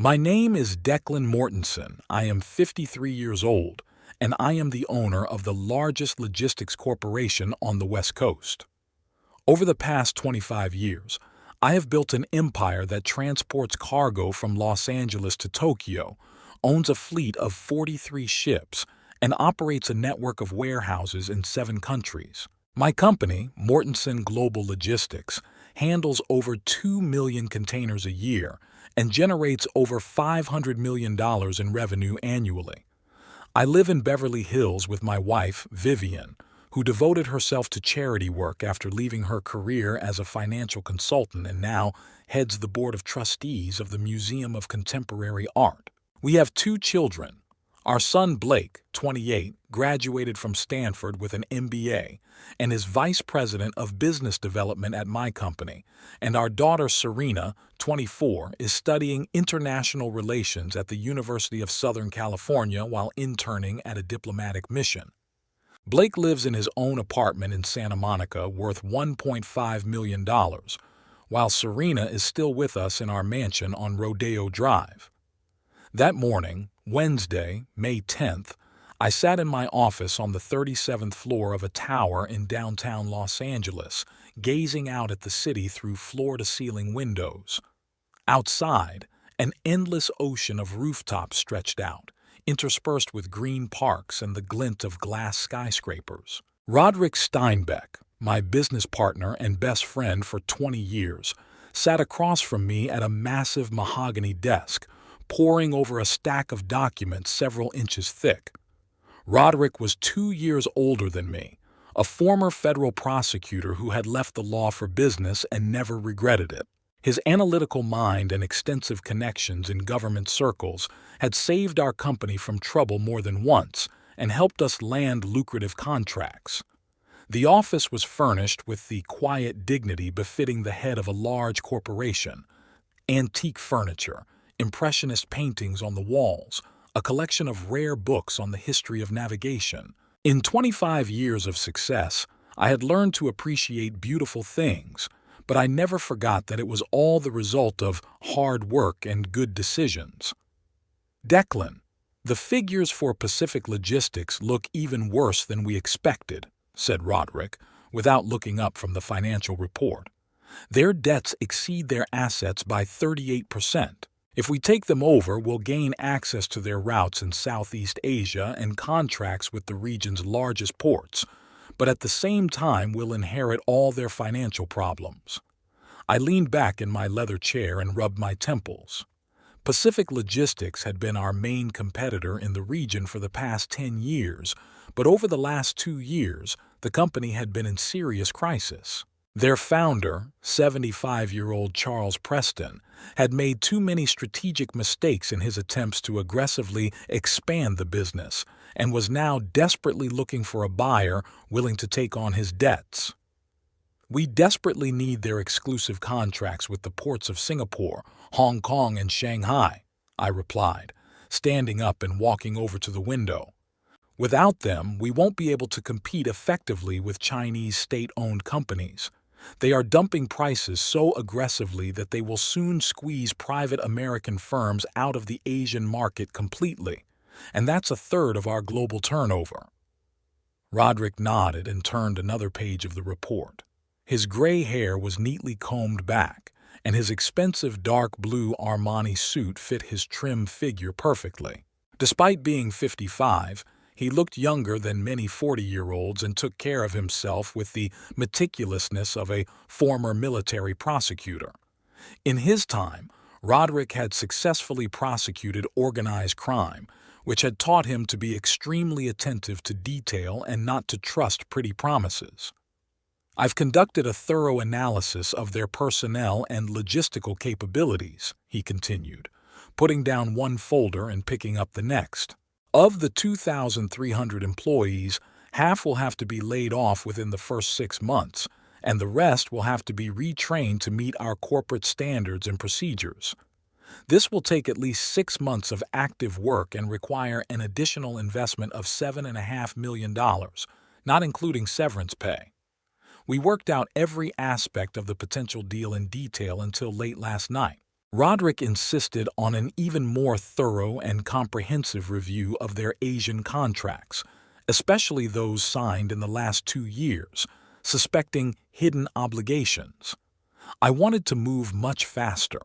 My name is Declan Mortensen. I am 53 years old, and I am the owner of the largest logistics corporation on the West Coast. Over the past 25 years, I have built an empire that transports cargo from Los Angeles to Tokyo, owns a fleet of 43 ships, and operates a network of warehouses in 7 countries. My company, Mortensen Global Logistics, handles over 2 million containers a year and generates over $500 million in revenue annually. I live in Beverly Hills with my wife, Vivian, who devoted herself to charity work after leaving her career as a financial consultant and now heads the board of trustees of the Museum of Contemporary Art. We have 2 children. Our son Blake, 28, graduated from Stanford with an MBA and is vice president of business development at my company, and our daughter Serena, 24, is studying international relations at the University of Southern California while interning at a diplomatic mission. Blake lives in his own apartment in Santa Monica worth $1.5 million, while Serena is still with us in our mansion on Rodeo Drive. That morning, Wednesday, May 10th, I sat in my office on the 37th floor of a tower in downtown Los Angeles, gazing out at the city through floor-to-ceiling windows. Outside, an endless ocean of rooftops stretched out, interspersed with green parks and the glint of glass skyscrapers. Roderick Steinbeck, my business partner and best friend for 20 years, sat across from me at a massive mahogany desk, poring over a stack of documents several inches thick. Roderick was 2 years older than me, a former federal prosecutor who had left the law for business and never regretted it. His analytical mind and extensive connections in government circles had saved our company from trouble more than once and helped us land lucrative contracts. The office was furnished with the quiet dignity befitting the head of a large corporation. Antique furniture, impressionist paintings on the walls, a collection of rare books on the history of navigation. In 25 years of success, I had learned to appreciate beautiful things, but I never forgot that it was all the result of hard work and good decisions. Declan, the figures for Pacific Logistics look even worse than we expected, said Roderick, without looking up from the financial report. Their debts exceed their assets by 38%. If we take them over, we'll gain access to their routes in Southeast Asia and contracts with the region's largest ports, but at the same time we'll inherit all their financial problems. I leaned back in my leather chair and rubbed my temples. Pacific Logistics had been our main competitor in the region for the past 10 years, but over the last 2 years, the company had been in serious crisis. Their founder, 75-year-old Charles Preston, had made too many strategic mistakes in his attempts to aggressively expand the business and was now desperately looking for a buyer willing to take on his debts. We desperately need their exclusive contracts with the ports of Singapore, Hong Kong, and Shanghai, I replied, standing up and walking over to the window. Without them, we won't be able to compete effectively with Chinese state-owned companies. They are dumping prices so aggressively that they will soon squeeze private American firms out of the Asian market completely, and that's a third of our global turnover. Roderick nodded and turned another page of the report. His gray hair was neatly combed back, and his expensive dark blue Armani suit fit his trim figure perfectly. Despite being 55, he looked younger than many 40-year-olds and took care of himself with the meticulousness of a former military prosecutor. In his time, Roderick had successfully prosecuted organized crime, which had taught him to be extremely attentive to detail and not to trust pretty promises. I've conducted a thorough analysis of their personnel and logistical capabilities, he continued, putting down one folder and picking up the next. Of the 2,300 employees, half will have to be laid off within the first 6 months, and the rest will have to be retrained to meet our corporate standards and procedures. This will take at least 6 months of active work and require an additional investment of $7.5 million, not including severance pay. We worked out every aspect of the potential deal in detail until late last night. Roderick insisted on an even more thorough and comprehensive review of their Asian contracts, especially those signed in the last 2 years, suspecting hidden obligations. I wanted to move much faster,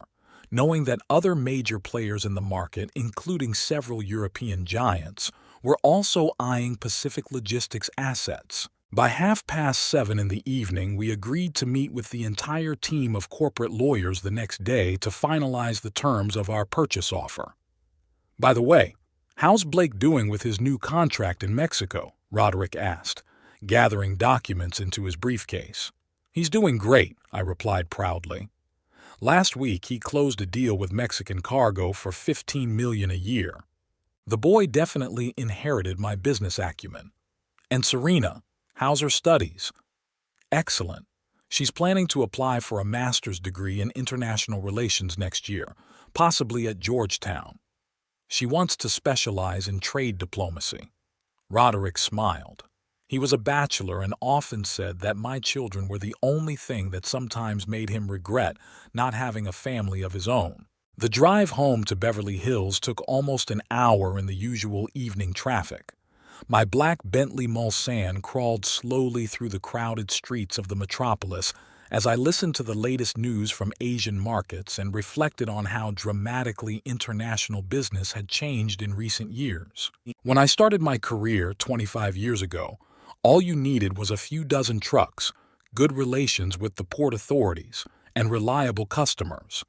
knowing that other major players in the market, including several European giants, were also eyeing Pacific Logistics assets. By 7:30 in the evening, we agreed to meet with the entire team of corporate lawyers the next day to finalize the terms of our purchase offer. By the way, how's Blake doing with his new contract in Mexico? Roderick asked, gathering documents into his briefcase. He's doing great, I replied proudly. Last week he closed a deal with Mexican Cargo for $15 million a year. The boy definitely inherited my business acumen. And Serena, how's her studies? Excellent. She's planning to apply for a master's degree in international relations next year, possibly at Georgetown. She wants to specialize in trade diplomacy. Roderick smiled. He was a bachelor and often said that my children were the only thing that sometimes made him regret not having a family of his own. The drive home to Beverly Hills took almost an hour in the usual evening traffic. My black Bentley Mulsanne crawled slowly through the crowded streets of the metropolis as I listened to the latest news from Asian markets and reflected on how dramatically international business had changed in recent years. When I started my career 25 years ago, all you needed was a few dozen trucks, good relations with the port authorities, and reliable customers.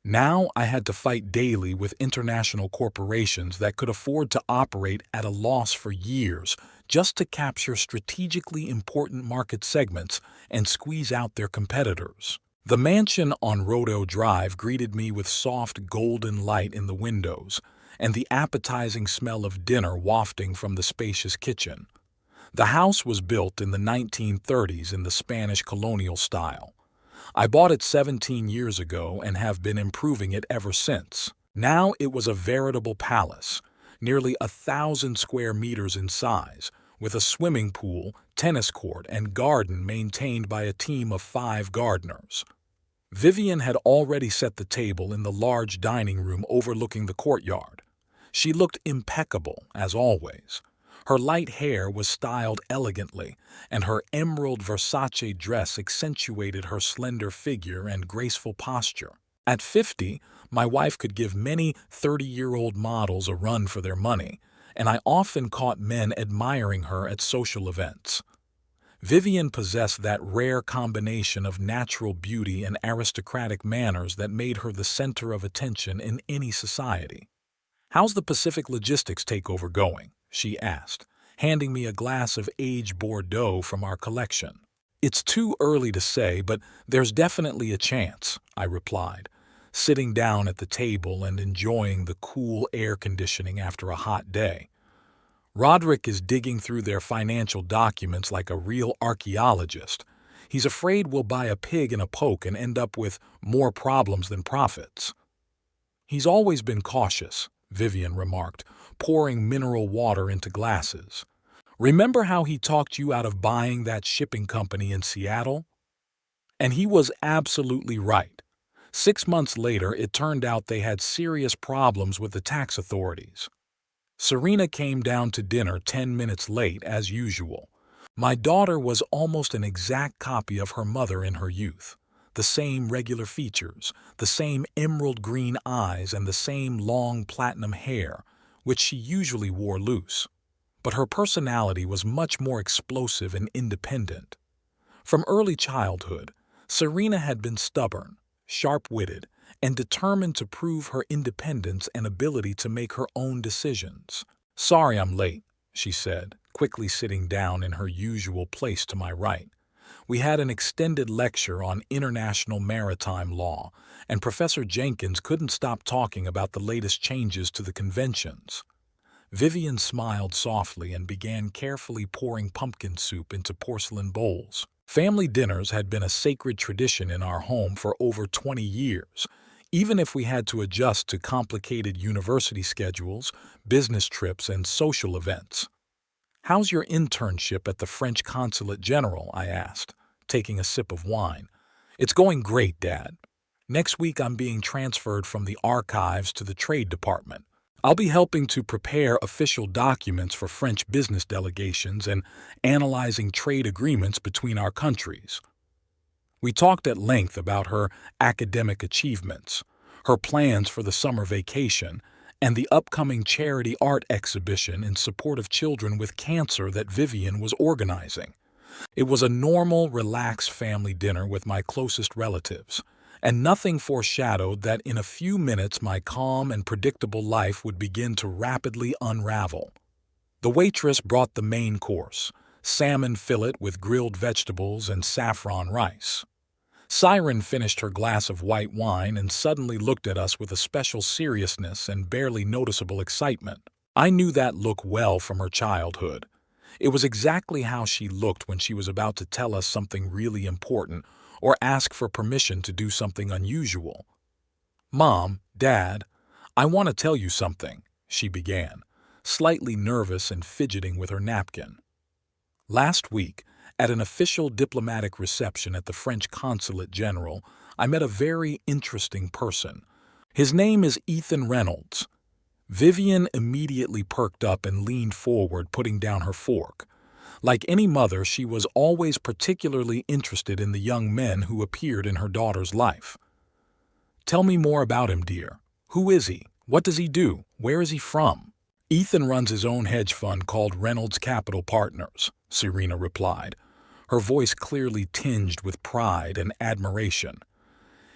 Now I had to fight daily with international corporations that could afford to operate at a loss for years just to capture strategically important market segments and squeeze out their competitors. The mansion on Rodeo Drive greeted me with soft golden light in the windows and the appetizing smell of dinner wafting from the spacious kitchen. The house was built in the 1930s in the Spanish colonial style. I bought it 17 years ago and have been improving it ever since. Now it was a veritable palace, nearly 1,000 square meters in size, with a swimming pool, tennis court, and garden maintained by a team of 5 gardeners. Vivian had already set the table in the large dining room overlooking the courtyard. She looked impeccable, as always. Her light hair was styled elegantly, and her emerald Versace dress accentuated her slender figure and graceful posture. At 50, my wife could give many 30-year-old models a run for their money, and I often caught men admiring her at social events. Vivian possessed that rare combination of natural beauty and aristocratic manners that made her the center of attention in any society. "How's the Pacific Logistics takeover going?" she asked, handing me a glass of aged Bordeaux from our collection. "It's too early to say, but there's definitely a chance," I replied, sitting down at the table and enjoying the cool air conditioning after a hot day. Roderick is digging through their financial documents like a real archaeologist. He's afraid we'll buy a pig in a poke and end up with more problems than profits. "He's always been cautious," Vivian remarked, pouring mineral water into glasses. "Remember how he talked you out of buying that shipping company in Seattle? And he was absolutely right. 6 months later, it turned out they had serious problems with the tax authorities." Serena came down to dinner 10 minutes late, as usual. My daughter was almost an exact copy of her mother in her youth. The same regular features, the same emerald green eyes, and the same long platinum hair, which she usually wore loose. But her personality was much more explosive and independent. From early childhood, Serena had been stubborn, sharp-witted, and determined to prove her independence and ability to make her own decisions. "Sorry I'm late," she said, quickly sitting down in her usual place to my right. We had an extended lecture on international maritime law, and Professor Jenkins couldn't stop talking about the latest changes to the conventions. Vivian smiled softly and began carefully pouring pumpkin soup into porcelain bowls. Family dinners had been a sacred tradition in our home for over 20 years, even if we had to adjust to complicated university schedules, business trips, and social events. "How's your internship at the French Consulate General?" I asked, taking a sip of wine. "It's going great, Dad. Next week, I'm being transferred from the archives to the trade department. I'll be helping to prepare official documents for French business delegations and analyzing trade agreements between our countries. We talked at length about her academic achievements, her plans for the summer vacation, and the upcoming charity art exhibition in support of children with cancer that Vivian was organizing. It was a normal, relaxed family dinner with my closest relatives, and nothing foreshadowed that in a few minutes my calm and predictable life would begin to rapidly unravel. The waitress brought the main course, salmon fillet with grilled vegetables and saffron rice. Siren finished her glass of white wine and suddenly looked at us with a special seriousness and barely noticeable excitement. I knew that look well from her childhood. It was exactly how she looked when she was about to tell us something really important or ask for permission to do something unusual. "Mom, Dad, I want to tell you something," she began, slightly nervous and fidgeting with her napkin. "Last week, at an official diplomatic reception at the French Consulate General, I met a very interesting person. His name is Ethan Reynolds." Vivian immediately perked up and leaned forward, putting down her fork. Like any mother, she was always particularly interested in the young men who appeared in her daughter's life. "Tell me more about him, dear. Who is he? What does he do? Where is he from?" "Ethan runs his own hedge fund called Reynolds Capital Partners," Serena replied, her voice clearly tinged with pride and admiration.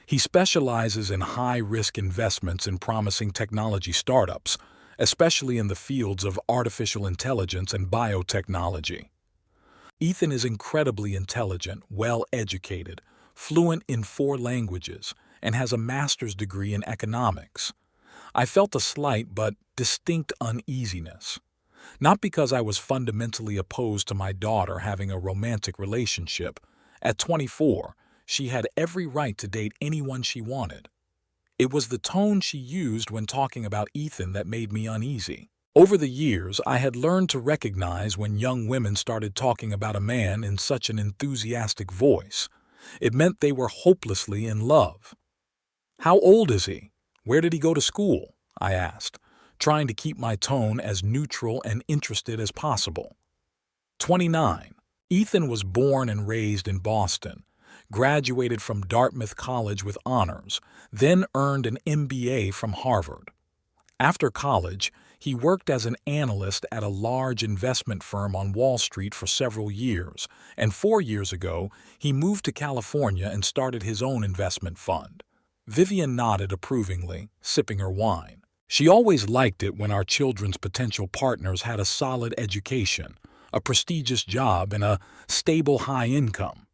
"He specializes in high-risk investments in promising technology startups, especially in the fields of artificial intelligence and biotechnology. Ethan is incredibly intelligent, well-educated, fluent in 4 languages, and has a master's degree in economics. I felt a slight but distinct uneasiness. Not because I was fundamentally opposed to my daughter having a romantic relationship. At 24, she had every right to date anyone she wanted. It was the tone she used when talking about Ethan that made me uneasy. Over the years, I had learned to recognize when young women started talking about a man in such an enthusiastic voice. It meant they were hopelessly in love. "How old is he? Where did he go to school?" I asked, trying to keep my tone as neutral and interested as possible. 29. Ethan was born and raised in Boston, graduated from Dartmouth College with honors, then earned an MBA from Harvard. After college, he worked as an analyst at a large investment firm on Wall Street for several years, and 4 years ago, he moved to California and started his own investment fund. Vivian nodded approvingly, sipping her wine. She always liked it when our children's potential partners had a solid education, a prestigious job, and a stable high income.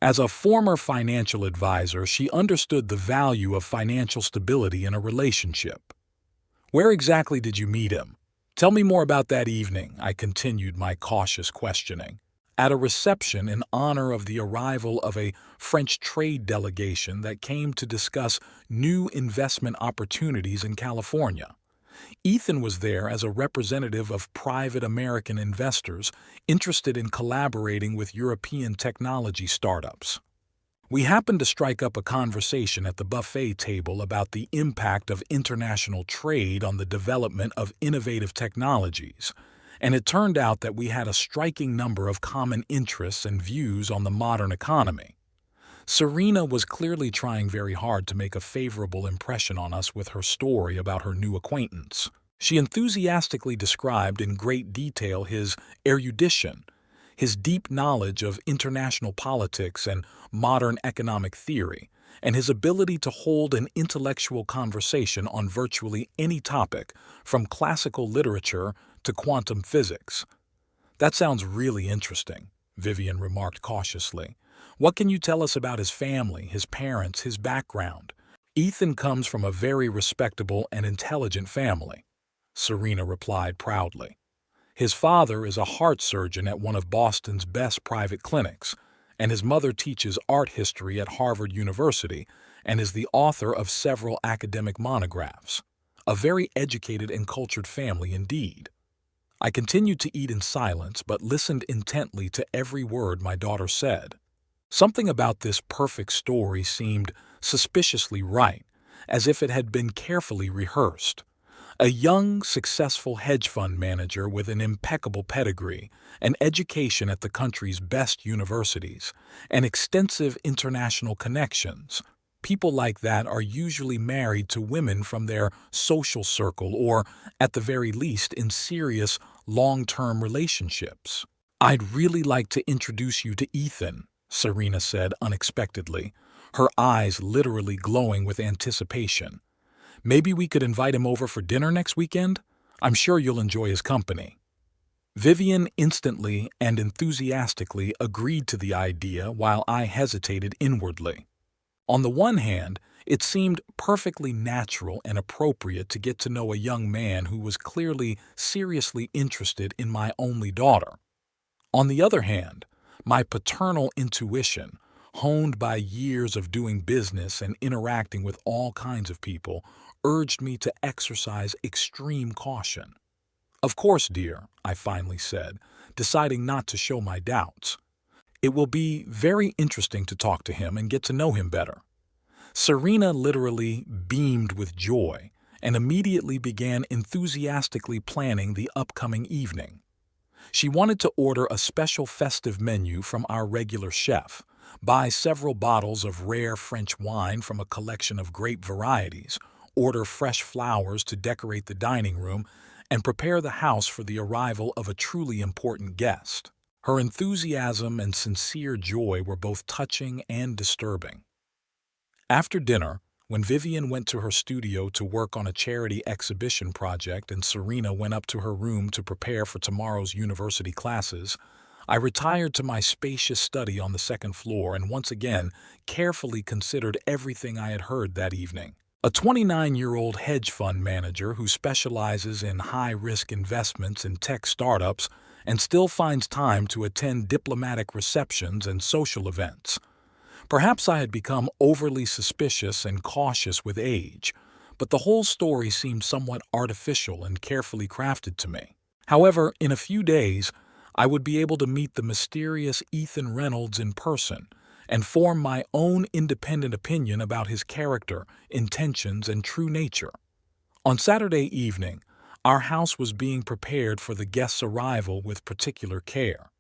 As a former financial advisor, she understood the value of financial stability in a relationship. "Where exactly did you meet him? Tell me more about that evening," I continued my cautious questioning. "At a reception in honor of the arrival of a French trade delegation that came to discuss new investment opportunities in California. Ethan was there as a representative of private American investors interested in collaborating with European technology startups. We happened to strike up a conversation at the buffet table about the impact of international trade on the development of innovative technologies, and it turned out that we had a striking number of common interests and views on the modern economy." Serena was clearly trying very hard to make a favorable impression on us with her story about her new acquaintance. She enthusiastically described in great detail his erudition, his deep knowledge of international politics and modern economic theory, and his ability to hold an intellectual conversation on virtually any topic, from classical literature to quantum physics. "That sounds really interesting," Vivian remarked cautiously. "What can you tell us about his family, his parents, his background?" "Ethan comes from a very respectable and intelligent family," Serena replied proudly. "His father is a heart surgeon at one of Boston's best private clinics, and his mother teaches art history at Harvard University and is the author of several academic monographs. A very educated and cultured family indeed." I continued to eat in silence but listened intently to every word my daughter said. Something about this perfect story seemed suspiciously right, as if it had been carefully rehearsed. A young, successful hedge fund manager with an impeccable pedigree, an education at the country's best universities, and extensive international connections. People like that are usually married to women from their social circle or, at the very least, in serious, long-term relationships. "I'd really like to introduce you to Ethan," Serena said unexpectedly, her eyes literally glowing with anticipation. "Maybe we could invite him over for dinner next weekend? I'm sure you'll enjoy his company." Vivian instantly and enthusiastically agreed to the idea while I hesitated inwardly. On the one hand, it seemed perfectly natural and appropriate to get to know a young man who was clearly seriously interested in my only daughter. On the other hand, my paternal intuition, honed by years of doing business and interacting with all kinds of people, urged me to exercise extreme caution. "Of course, dear," I finally said, deciding not to show my doubts. "It will be very interesting to talk to him and get to know him better." Serena literally beamed with joy and immediately began enthusiastically planning the upcoming evening. She wanted to order a special festive menu from our regular chef, buy several bottles of rare French wine from a collection of grape varieties, order fresh flowers to decorate the dining room, and prepare the house for the arrival of a truly important guest. Her enthusiasm and sincere joy were both touching and disturbing. After dinner, when Vivian went to her studio to work on a charity exhibition project and Serena went up to her room to prepare for tomorrow's university classes, I retired to my spacious study on the second floor and once again carefully considered everything I had heard that evening. A 29-year-old hedge fund manager who specializes in high-risk investments in tech startups and still finds time to attend diplomatic receptions and social events. Perhaps I had become overly suspicious and cautious with age, but the whole story seemed somewhat artificial and carefully crafted to me. However, in a few days, I would be able to meet the mysterious Ethan Reynolds in person and form my own independent opinion about his character, intentions, and true nature. On Saturday evening, our house was being prepared for the guest's arrival with particular care.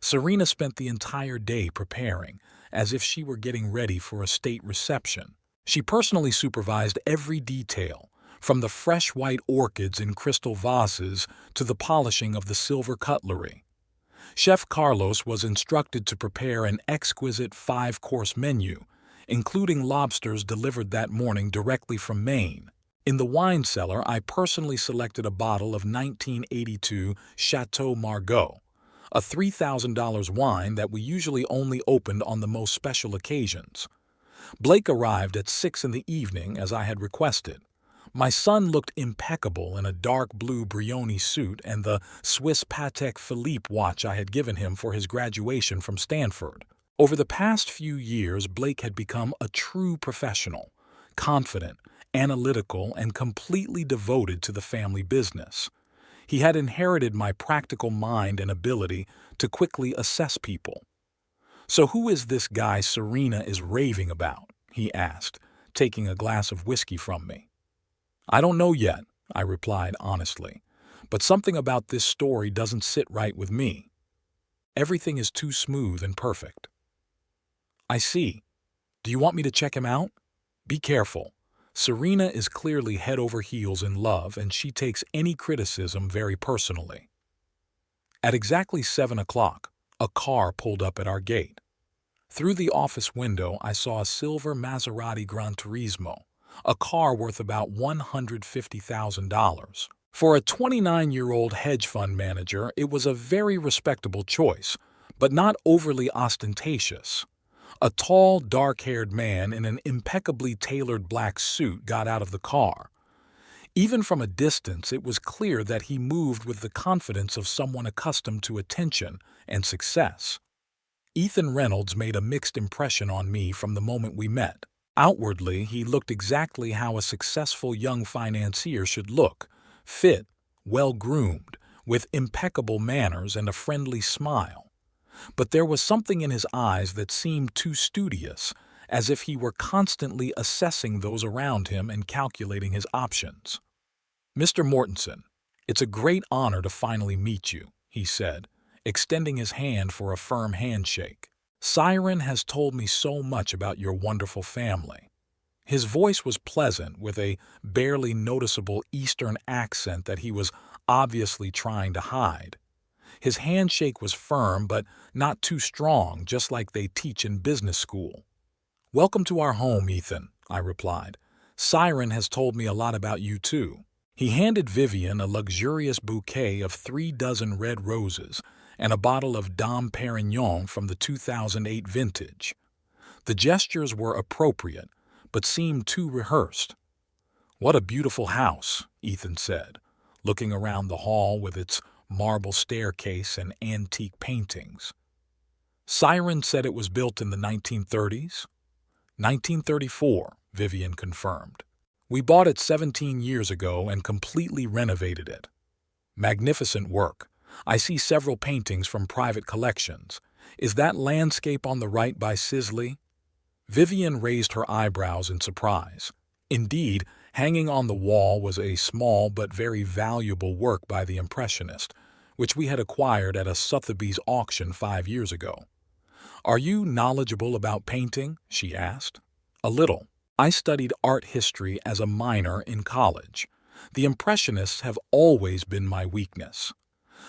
Serena spent the entire day preparing, as if she were getting ready for a state reception. She personally supervised every detail, from the fresh white orchids in crystal vases to the polishing of the silver cutlery. Chef Carlos was instructed to prepare an exquisite 5-course menu, including lobsters delivered that morning directly from Maine. In the wine cellar, I personally selected a bottle of 1982 Chateau Margaux, a $3,000 wine that we usually only opened on the most special occasions. Blake arrived at 6 in the evening as I had requested. My son looked impeccable in a dark blue Brioni suit and the Swiss Patek Philippe watch I had given him for his graduation from Stanford. Over the past few years, Blake had become a true professional, confident, analytical, and completely devoted to the family business. He had inherited my practical mind and ability to quickly assess people. "So who is this guy Serena is raving about?" he asked, taking a glass of whiskey from me. "I don't know yet," I replied honestly, "but something about this story doesn't sit right with me. Everything is too smooth and perfect." "I see. Do you want me to check him out?" "Be careful. Serena is clearly head over heels in love, and she takes any criticism very personally." At exactly 7 o'clock, a car pulled up at our gate. Through the office window, I saw a silver Maserati Gran Turismo, a car worth about $150,000. For a 29-year-old hedge fund manager, it was a very respectable choice, but not overly ostentatious. A tall, dark-haired man in an impeccably tailored black suit got out of the car. Even from a distance, it was clear that he moved with the confidence of someone accustomed to attention and success. Ethan Reynolds made a mixed impression on me from the moment we met. Outwardly, he looked exactly how a successful young financier should look: fit, well-groomed, with impeccable manners and a friendly smile. But there was something in his eyes that seemed too studious, as if he were constantly assessing those around him and calculating his options. "Mr. Mortensen, it's a great honor to finally meet you," he said, extending his hand for a firm handshake. "Siren has told me so much about your wonderful family." His voice was pleasant, with a barely noticeable Eastern accent that he was obviously trying to hide. His handshake was firm, but not too strong, just like they teach in business school. "Welcome to our home, Ethan," I replied. "Siren has told me a lot about you, too." He handed Vivian a luxurious bouquet of 36 red roses and a bottle of Dom Perignon from the 2008 vintage. The gestures were appropriate, but seemed too rehearsed. "What a beautiful house," Ethan said, looking around the hall with its marble staircase and antique paintings. "Siren said it was built in the 1930s? 1934, Vivian confirmed. "We bought it 17 years ago and completely renovated it." "Magnificent work. I see several paintings from private collections. Is that landscape on the right by Sisley?" Vivian raised her eyebrows in surprise. Indeed, hanging on the wall was a small but very valuable work by the Impressionist, which we had acquired at a Sotheby's auction 5 years ago. "Are you knowledgeable about painting?" she asked. "A little. I studied art history as a minor in college. The Impressionists have always been my weakness."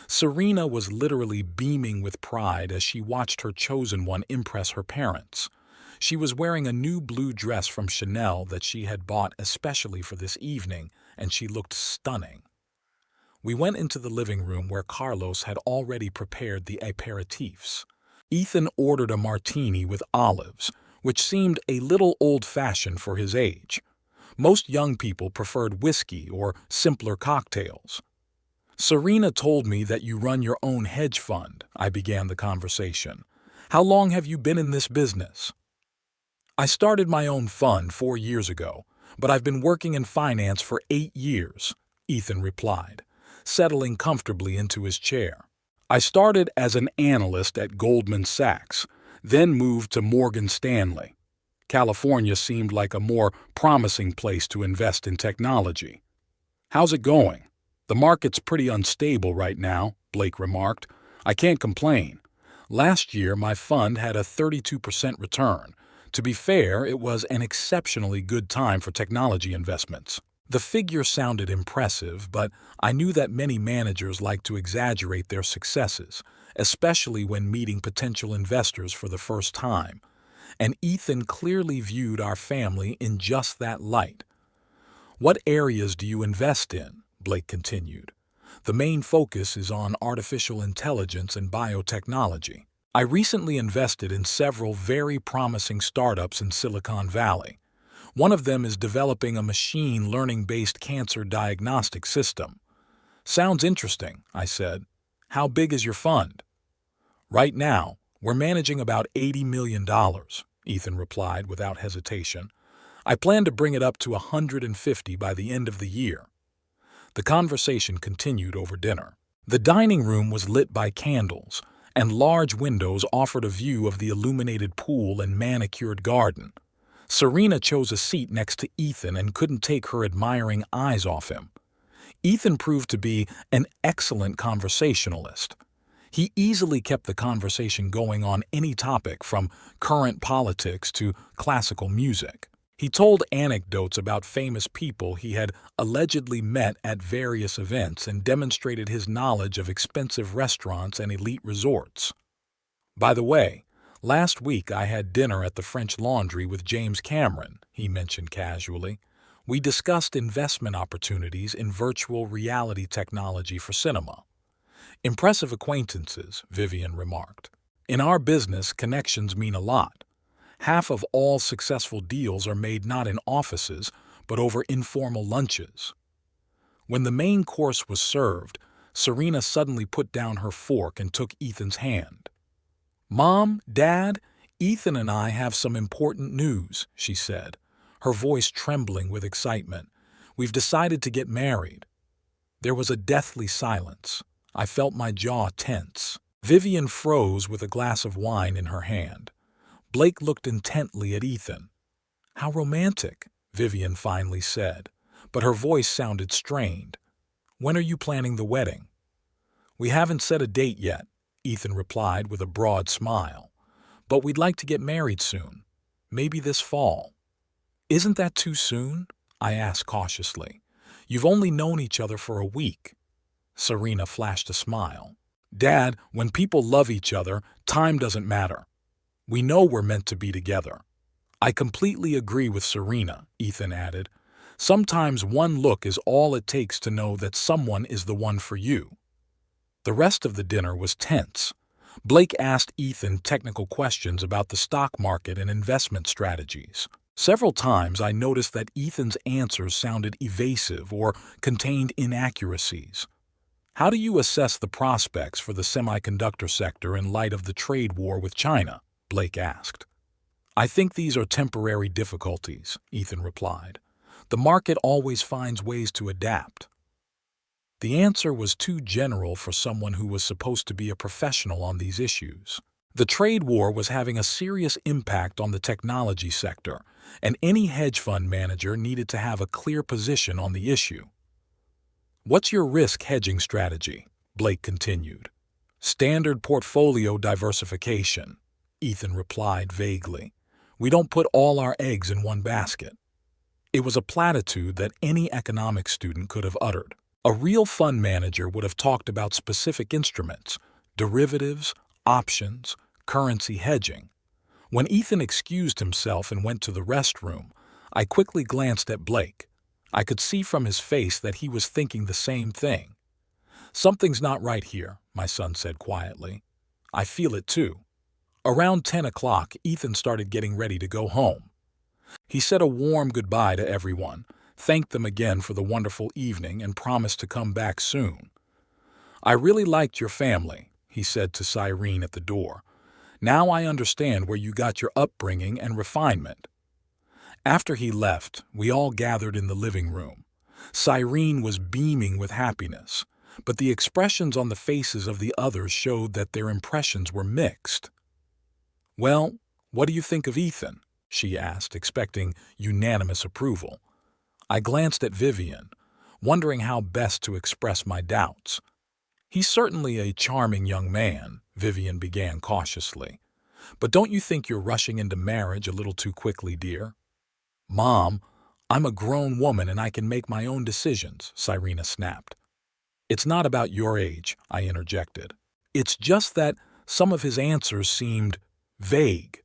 Serena was literally beaming with pride as she watched her chosen one impress her parents. She was wearing a new blue dress from Chanel that she had bought especially for this evening, and she looked stunning. We went into the living room where Carlos had already prepared the aperitifs. Ethan ordered a martini with olives, which seemed a little old-fashioned for his age. Most young people preferred whiskey or simpler cocktails. "Serena told me that you run your own hedge fund," I began the conversation. "How long have you been in this business?" "I started my own fund 4 years ago, but I've been working in finance for 8 years, Ethan replied, settling comfortably into his chair. "I started as an analyst at Goldman Sachs, then moved to Morgan Stanley. California seemed like a more promising place to invest in technology." "How's it going?" "The market's pretty unstable right now," Blake remarked. "I can't complain. Last year my fund had a 32% return. To be fair, it was an exceptionally good time for technology investments." The figure sounded impressive, but I knew that many managers like to exaggerate their successes, especially when meeting potential investors for the first time. And Ethan clearly viewed our family in just that light. "What areas do you invest in?" Blake continued. "The main focus is on artificial intelligence and biotechnology. I recently invested in several very promising startups in Silicon Valley. One of them is developing a machine learning-based cancer diagnostic system." "Sounds interesting," I said. "How big is your fund?" "Right now, we're managing about $80 million, Ethan replied without hesitation. "I plan to bring it up to 150 by the end of the year." The conversation continued over dinner. The dining room was lit by candles, and large windows offered a view of the illuminated pool and manicured garden. Serena chose a seat next to Ethan and couldn't take her admiring eyes off him. Ethan proved to be an excellent conversationalist. He easily kept the conversation going on any topic, from current politics to classical music. He told anecdotes about famous people he had allegedly met at various events and demonstrated his knowledge of expensive restaurants and elite resorts. "By the way, last week I had dinner at the French Laundry with James Cameron," he mentioned casually. "We discussed investment opportunities in virtual reality technology for cinema." "Impressive acquaintances," Vivian remarked. "In our business, connections mean a lot. Half of all successful deals are made not in offices, but over informal lunches." When the main course was served, Serena suddenly put down her fork and took Ethan's hand. "Mom, Dad, Ethan and I have some important news," she said, her voice trembling with excitement. "We've decided to get married." There was a deathly silence. I felt my jaw tense. Vivian froze with a glass of wine in her hand. Blake looked intently at Ethan. "How romantic," Vivian finally said, but her voice sounded strained. "When are you planning the wedding?" "We haven't set a date yet," Ethan replied with a broad smile. "But we'd like to get married soon. Maybe this fall." "Isn't that too soon?" I asked cautiously. "You've only known each other for a week." Serena flashed a smile. "Dad, when people love each other, time doesn't matter. We know we're meant to be together." "I completely agree with Serena," Ethan added. "Sometimes one look is all it takes to know that someone is the one for you." The rest of the dinner was tense. Blake asked Ethan technical questions about the stock market and investment strategies. Several times I noticed that Ethan's answers sounded evasive or contained inaccuracies. "How do you assess the prospects for the semiconductor sector in light of the trade war with China?" Blake asked. "I think these are temporary difficulties," Ethan replied. "The market always finds ways to adapt." The answer was too general for someone who was supposed to be a professional on these issues. The trade war was having a serious impact on the technology sector, and any hedge fund manager needed to have a clear position on the issue. "What's your risk hedging strategy?" Blake continued. "Standard portfolio diversification," Ethan replied vaguely. "We don't put all our eggs in one basket." It was a platitude that any economics student could have uttered. A real fund manager would have talked about specific instruments, derivatives, options, currency hedging. When Ethan excused himself and went to the restroom, I quickly glanced at Blake. I could see from his face that he was thinking the same thing. "Something's not right here," my son said quietly. "I feel it too." Around 10 o'clock, Ethan started getting ready to go home. He said a warm goodbye to everyone, thanked them again for the wonderful evening, and promised to come back soon. "I really liked your family," he said to Cyrene at the door. "Now I understand where you got your upbringing and refinement." After he left, we all gathered in the living room. Cyrene was beaming with happiness, but the expressions on the faces of the others showed that their impressions were mixed. "Well, what do you think of Ethan?" she asked, expecting unanimous approval. I glanced at Vivian, wondering how best to express my doubts. "He's certainly a charming young man," Vivian began cautiously. "But don't you think you're rushing into marriage a little too quickly, dear?" "Mom, I'm a grown woman and I can make my own decisions," Cyrena snapped. "It's not about your age," I interjected. "It's just that some of his answers seemed vague."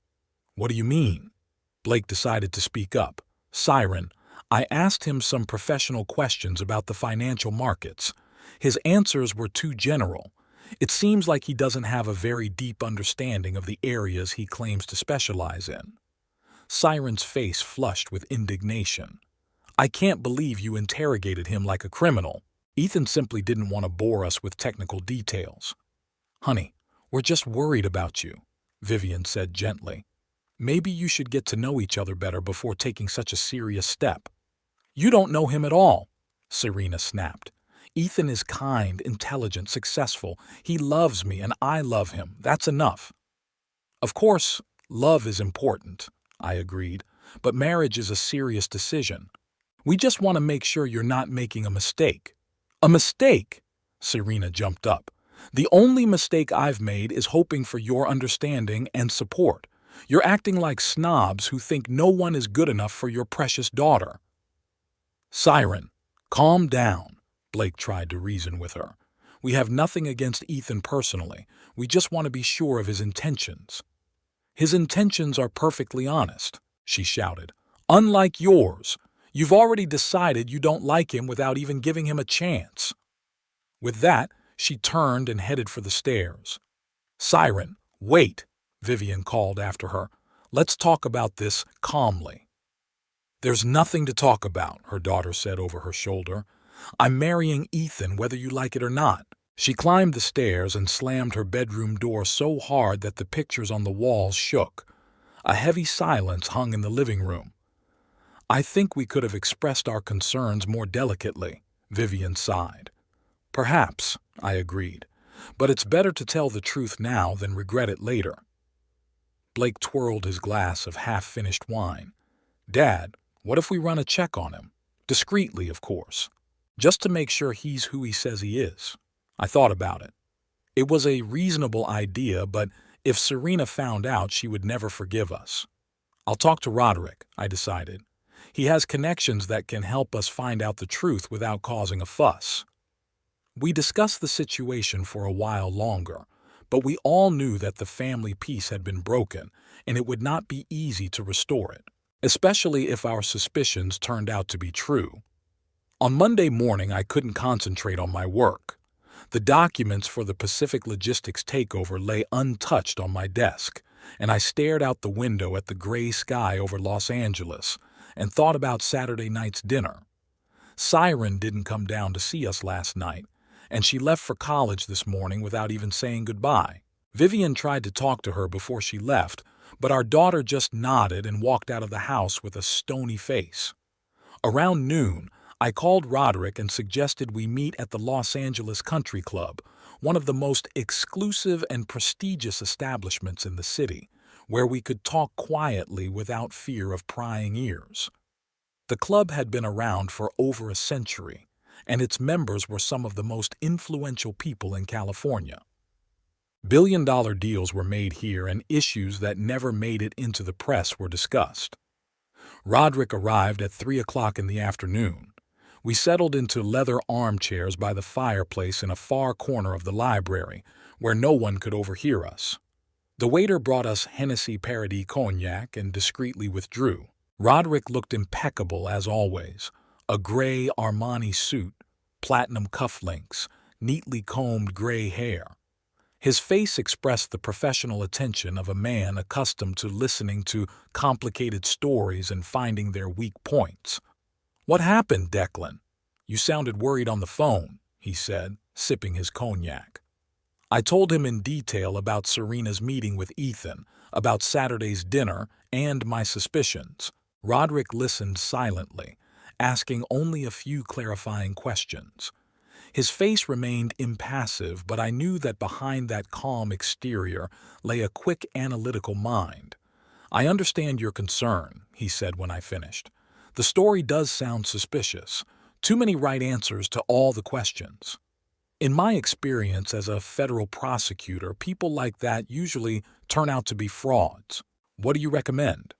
"What do you mean?" Blake decided to speak up. "Siren, I asked him some professional questions about the financial markets. His answers were too general. It seems like he doesn't have a very deep understanding of the areas he claims to specialize in." Siren's face flushed with indignation. "I can't believe you interrogated him like a criminal." Ethan simply didn't want to bore us with technical details. "Honey, we're just worried about you," Vivian said gently. "Maybe you should get to know each other better before taking such a serious step." "You don't know him at all," Serena snapped. "Ethan is kind, intelligent, successful. He loves me and I love him. That's enough." "Of course, love is important," I agreed, "but marriage is a serious decision. We just want to make sure you're not making a mistake." "A mistake?" Serena jumped up. "The only mistake I've made is hoping for your understanding and support. You're acting like snobs who think no one is good enough for your precious daughter." "Siren, calm down," Blake tried to reason with her. "We have nothing against Ethan personally. We just want to be sure of his intentions." "His intentions are perfectly honest," she shouted. "Unlike yours. You've already decided you don't like him without even giving him a chance." With that, she turned and headed for the stairs. "Siren, wait," Vivian called after her. "Let's talk about this calmly." "There's nothing to talk about," her daughter said over her shoulder. "I'm marrying Ethan whether you like it or not." She climbed the stairs and slammed her bedroom door so hard that the pictures on the walls shook. A heavy silence hung in the living room. "I think we could have expressed our concerns more delicately," Vivian sighed. "Perhaps," I agreed, "but it's better to tell the truth now than regret it later." Blake twirled his glass of half-finished wine. "Dad, what if we run a check on him? Discreetly, of course. Just to make sure he's who he says he is." I thought about it. It was a reasonable idea, but if Serena found out, she would never forgive us. "I'll talk to Roderick," I decided. "He has connections that can help us find out the truth without causing a fuss." We discussed the situation for a while longer, but we all knew that the family peace had been broken, and it would not be easy to restore it, especially if our suspicions turned out to be true. On Monday morning, I couldn't concentrate on my work. The documents for the Pacific Logistics takeover lay untouched on my desk, and I stared out the window at the gray sky over Los Angeles and thought about Saturday night's dinner. Siren didn't come down to see us last night, and she left for college this morning without even saying goodbye. Vivian tried to talk to her before she left, but our daughter just nodded and walked out of the house with a stony face. Around noon, I called Roderick and suggested we meet at the Los Angeles Country Club, one of the most exclusive and prestigious establishments in the city, where we could talk quietly without fear of prying ears. The club had been around for over a century, and its members were some of the most influential people in California. Billion-dollar deals were made here, and issues that never made it into the press were discussed. Roderick arrived at 3 o'clock in the afternoon. We settled into leather armchairs by the fireplace in a far corner of the library, where no one could overhear us. The waiter brought us Hennessy Paradis cognac and discreetly withdrew. Roderick looked impeccable as always, a gray Armani suit, platinum cufflinks, neatly combed gray hair. His face expressed the professional attention of a man accustomed to listening to complicated stories and finding their weak points. "What happened, Declan? You sounded worried on the phone," he said, sipping his cognac. I told him in detail about Serena's meeting with Ethan, about Saturday's dinner, and my suspicions. Roderick listened silently, asking only a few clarifying questions. His face remained impassive, but I knew that behind that calm exterior lay a quick analytical mind. "I understand your concern," he said when I finished. "The story does sound suspicious. Too many right answers to all the questions. In my experience as a federal prosecutor, people like that usually turn out to be frauds. What do you recommend?"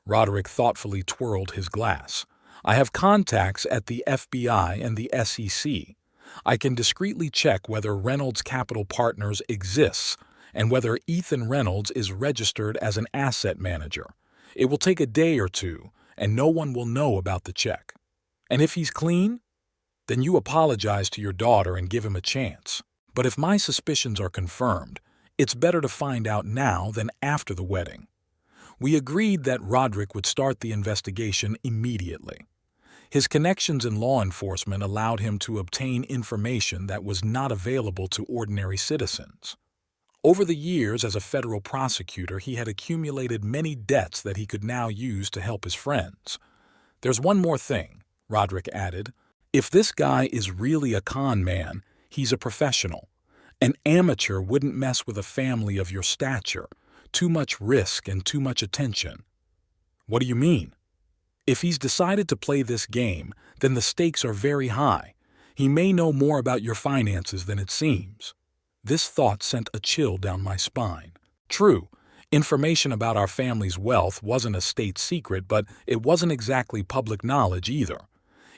Roderick thoughtfully twirled his glass. "I have contacts at the FBI and the SEC. I can discreetly check whether Reynolds Capital Partners exists and whether Ethan Reynolds is registered as an asset manager. It will take a day or two, and no one will know about the check. And if he's clean, then you apologize to your daughter and give him a chance. But if my suspicions are confirmed, it's better to find out now than after the wedding." We agreed that Roderick would start the investigation immediately. His connections in law enforcement allowed him to obtain information that was not available to ordinary citizens. Over the years as a federal prosecutor, he had accumulated many debts that he could now use to help his friends. "There's one more thing," Roderick added. "If this guy is really a con man, he's a professional. An amateur wouldn't mess with a family of your stature. Too much risk and too much attention." "What do you mean?" "If he's decided to play this game, then the stakes are very high. He may know more about your finances than it seems." This thought sent a chill down my spine. True, information about our family's wealth wasn't a state secret, but it wasn't exactly public knowledge either.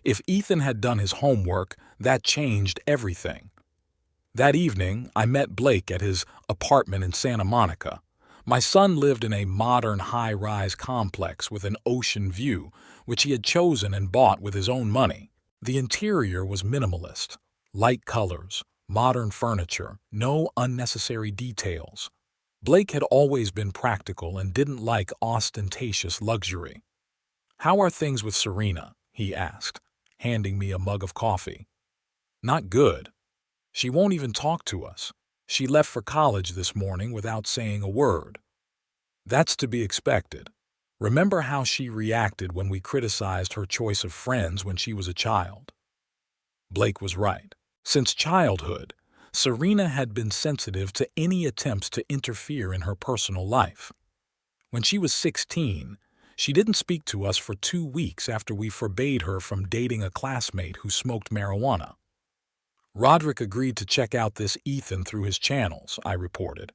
If Ethan had done his homework, that changed everything. That evening, I met Blake at his apartment in Santa Monica. My son lived in a modern high-rise complex with an ocean view, which he had chosen and bought with his own money. The interior was minimalist, light colors, modern furniture, no unnecessary details. Blake had always been practical and didn't like ostentatious luxury. "How are things with Serena?" he asked, handing me a mug of coffee. "Not good. She won't even talk to us. She left for college this morning without saying a word." "That's to be expected. Remember how she reacted when we criticized her choice of friends when she was a child?" Blake was right. Since childhood, Serena had been sensitive to any attempts to interfere in her personal life. When she was 16, she didn't speak to us for 2 weeks after we forbade her from dating a classmate who smoked marijuana. Roderick agreed to check out this Ethan through his channels, I reported.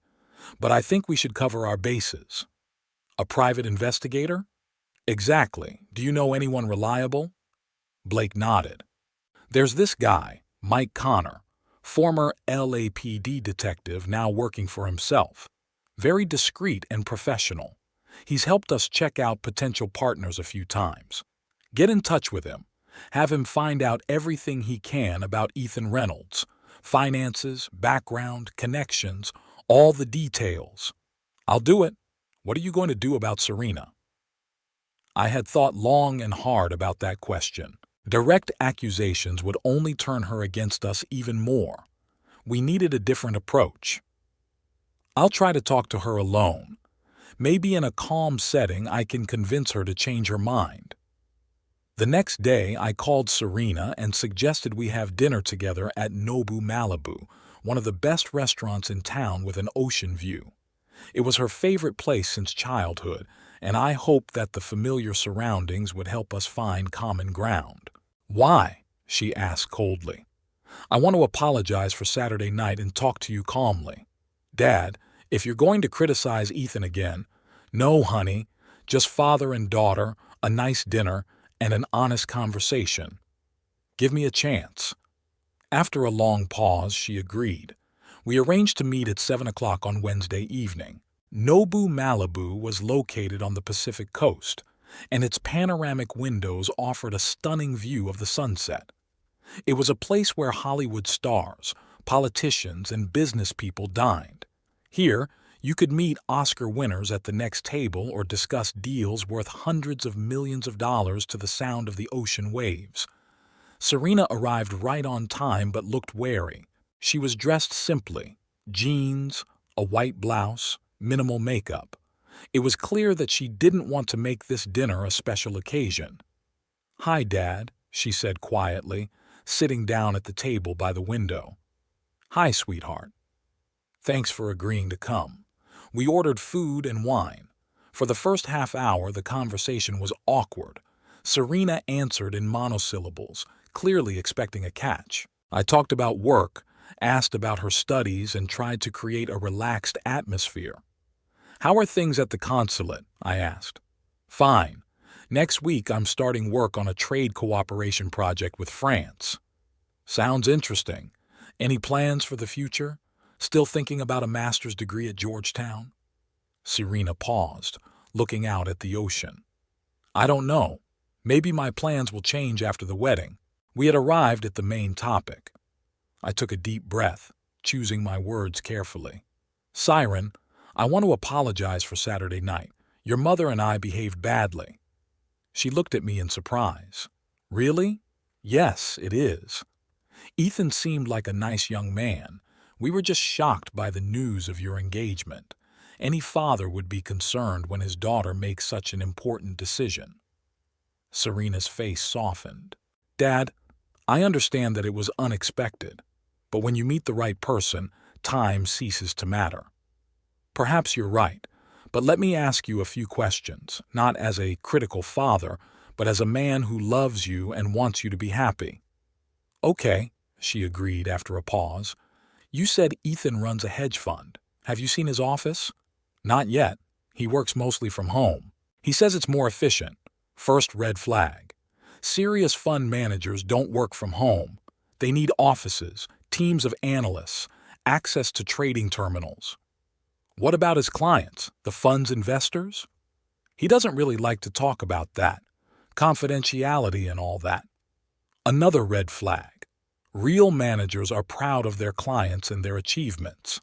But I think we should cover our bases. A private investigator? Exactly. Do you know anyone reliable? Blake nodded. There's this guy, Mike Connor, former LAPD detective now working for himself. Very discreet and professional. He's helped us check out potential partners a few times. Get in touch with him. Have him find out everything he can about Ethan Reynolds. Finances, background, connections, all the details. I'll do it. What are you going to do about Serena? I had thought long and hard about that question. Direct accusations would only turn her against us even more. We needed a different approach. I'll try to talk to her alone. Maybe in a calm setting I can convince her to change her mind. The next day I called Serena and suggested we have dinner together at Nobu Malibu, one of the best restaurants in town with an ocean view. It was her favorite place since childhood, and I hoped that the familiar surroundings would help us find common ground. Why? She asked coldly. I want to apologize for Saturday night and talk to you calmly. Dad, if you're going to criticize Ethan again, no, honey, just father and daughter, a nice dinner, and an honest conversation. Give me a chance. After a long pause, she agreed. We arranged to meet at 7 o'clock on Wednesday evening. Nobu Malibu was located on the Pacific coast, and its panoramic windows offered a stunning view of the sunset. It was a place where Hollywood stars, politicians, and business people dined. Here, you could meet Oscar winners at the next table or discuss deals worth hundreds of millions of dollars to the sound of the ocean waves. Serena arrived right on time but looked wary. She was dressed simply, jeans, a white blouse, minimal makeup. It was clear that she didn't want to make this dinner a special occasion. "Hi, Dad," she said quietly, sitting down at the table by the window. "Hi, sweetheart. Thanks for agreeing to come." We ordered food and wine. For the first half hour, the conversation was awkward. Serena answered in monosyllables, clearly expecting a catch. I talked about work, asked about her studies, and tried to create a relaxed atmosphere. "How are things at the consulate?" I asked. "Fine. Next week I'm starting work on a trade cooperation project with France." "Sounds interesting. Any plans for the future? Still thinking about a master's degree at Georgetown?" Serena paused, looking out at the ocean. "I don't know. Maybe my plans will change after the wedding." We had arrived at the main topic. I took a deep breath, choosing my words carefully. "Siren, I want to apologize for Saturday night. Your mother and I behaved badly." She looked at me in surprise. "Really?" "Yes, it is. Ethan seemed like a nice young man. We were just shocked by the news of your engagement. Any father would be concerned when his daughter makes such an important decision." Serena's face softened. "Dad, I understand that it was unexpected, but when you meet the right person, time ceases to matter." "Perhaps you're right, but let me ask you a few questions, not as a critical father, but as a man who loves you and wants you to be happy." "Okay," she agreed after a pause. "You said Ethan runs a hedge fund. Have you seen his office?" "Not yet. He works mostly from home. He says it's more efficient." First red flag. Serious fund managers don't work from home. They need offices, teams of analysts, access to trading terminals. "What about his clients, the fund's investors?" "He doesn't really like to talk about that. Confidentiality and all that." Another red flag. Real managers are proud of their clients and their achievements.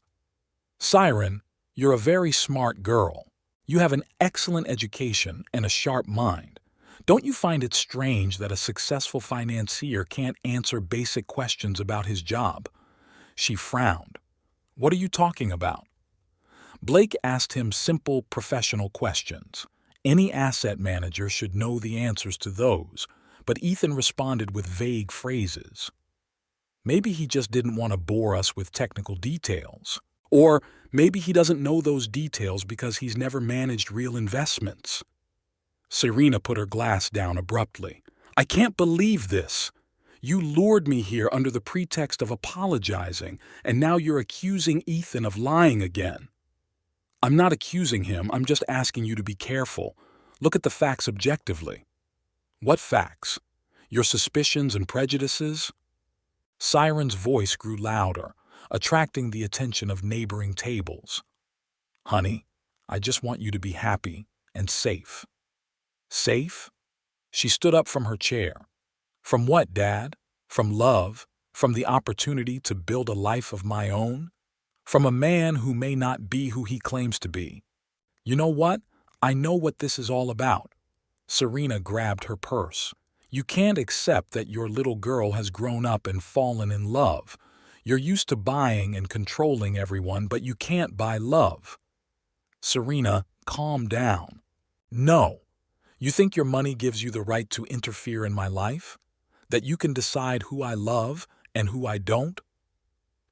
"Siren, you're a very smart girl. You have an excellent education and a sharp mind. Don't you find it strange that a successful financier can't answer basic questions about his job?" She frowned. "What are you talking about?" Blake asked him simple professional questions. Any asset manager should know the answers to those, but Ethan responded with vague phrases. Maybe he just didn't want to bore us with technical details. Or maybe he doesn't know those details because he's never managed real investments. Serena put her glass down abruptly. I can't believe this. You lured me here under the pretext of apologizing, and now you're accusing Ethan of lying again. I'm not accusing him, I'm just asking you to be careful. Look at the facts objectively. What facts? Your suspicions and prejudices? Siren's voice grew louder, attracting the attention of neighboring tables. Honey, I just want you to be happy and safe. Safe? She stood up from her chair. From what, Dad? From love? From the opportunity to build a life of my own? From a man who may not be who he claims to be? You know what? I know what this is all about. Serena grabbed her purse. You can't accept that your little girl has grown up and fallen in love. You're used to buying and controlling everyone, but you can't buy love. Serena, calm down. No. You think your money gives you the right to interfere in my life? That you can decide who I love and who I don't?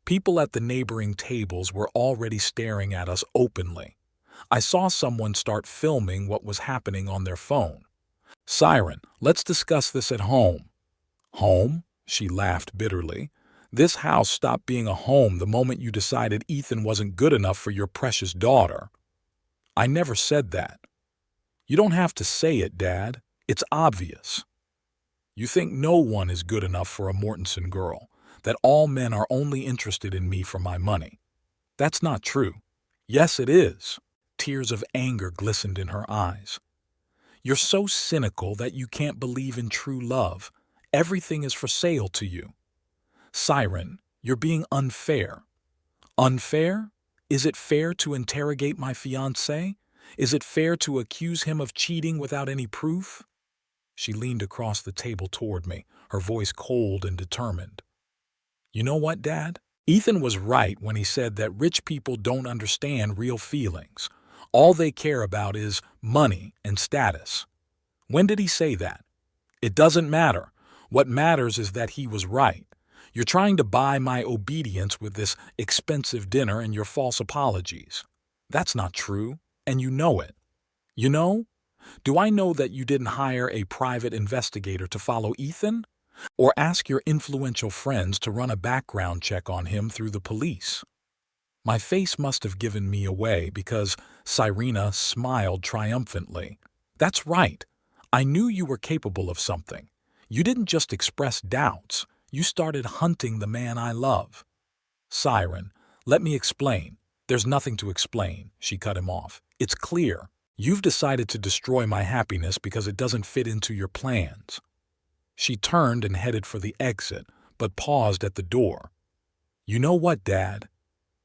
People at the neighboring tables were already staring at us openly. I saw someone start filming what was happening on their phone. Siren, let's discuss this at home. Home? She laughed bitterly. This house stopped being a home the moment you decided Ethan wasn't good enough for your precious daughter. I never said that. You don't have to say it, Dad. It's obvious. You think no one is good enough for a Mortensen girl, that all men are only interested in me for my money. That's not true. Yes, it is. Tears of anger glistened in her eyes. You're so cynical that you can't believe in true love. Everything is for sale to you. Siren, you're being unfair. Unfair? Is it fair to interrogate my fiancé? Is it fair to accuse him of cheating without any proof? She leaned across the table toward me, her voice cold and determined. You know what, Dad? Ethan was right when he said that rich people don't understand real feelings. All they care about is money and status. When did he say that? It doesn't matter. What matters is that he was right. You're trying to buy my obedience with this expensive dinner and your false apologies. That's not true, and you know it. You know? Do I know that you didn't hire a private investigator to follow Ethan? Or ask your influential friends to run a background check on him through the police? My face must have given me away because Serena smiled triumphantly. That's right. I knew you were capable of something. You didn't just express doubts. You started hunting the man I love. Siren, let me explain. There's nothing to explain, she cut him off. It's clear. You've decided to destroy my happiness because it doesn't fit into your plans. She turned and headed for the exit, but paused at the door. You know what, Dad?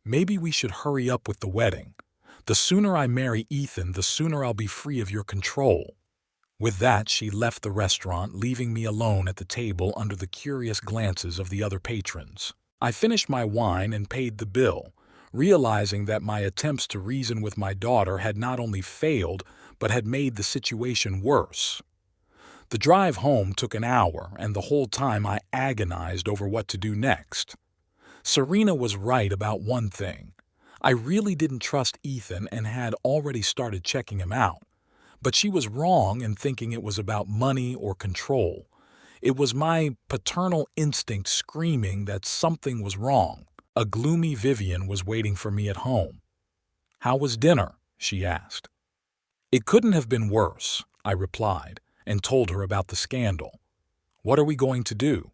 Maybe we should hurry up with the wedding. The sooner I marry Ethan, the sooner I'll be free of your control. With that, she left the restaurant, leaving me alone at the table under the curious glances of the other patrons. I finished my wine and paid the bill, realizing that my attempts to reason with my daughter had not only failed, but had made the situation worse. The drive home took an hour, and the whole time I agonized over what to do next. Serena was right about one thing. I really didn't trust Ethan and had already started checking him out. But she was wrong in thinking it was about money or control. It was my paternal instinct screaming that something was wrong. A gloomy Vivian was waiting for me at home. How was dinner? She asked. It couldn't have been worse, I replied, and told her about the scandal. What are we going to do?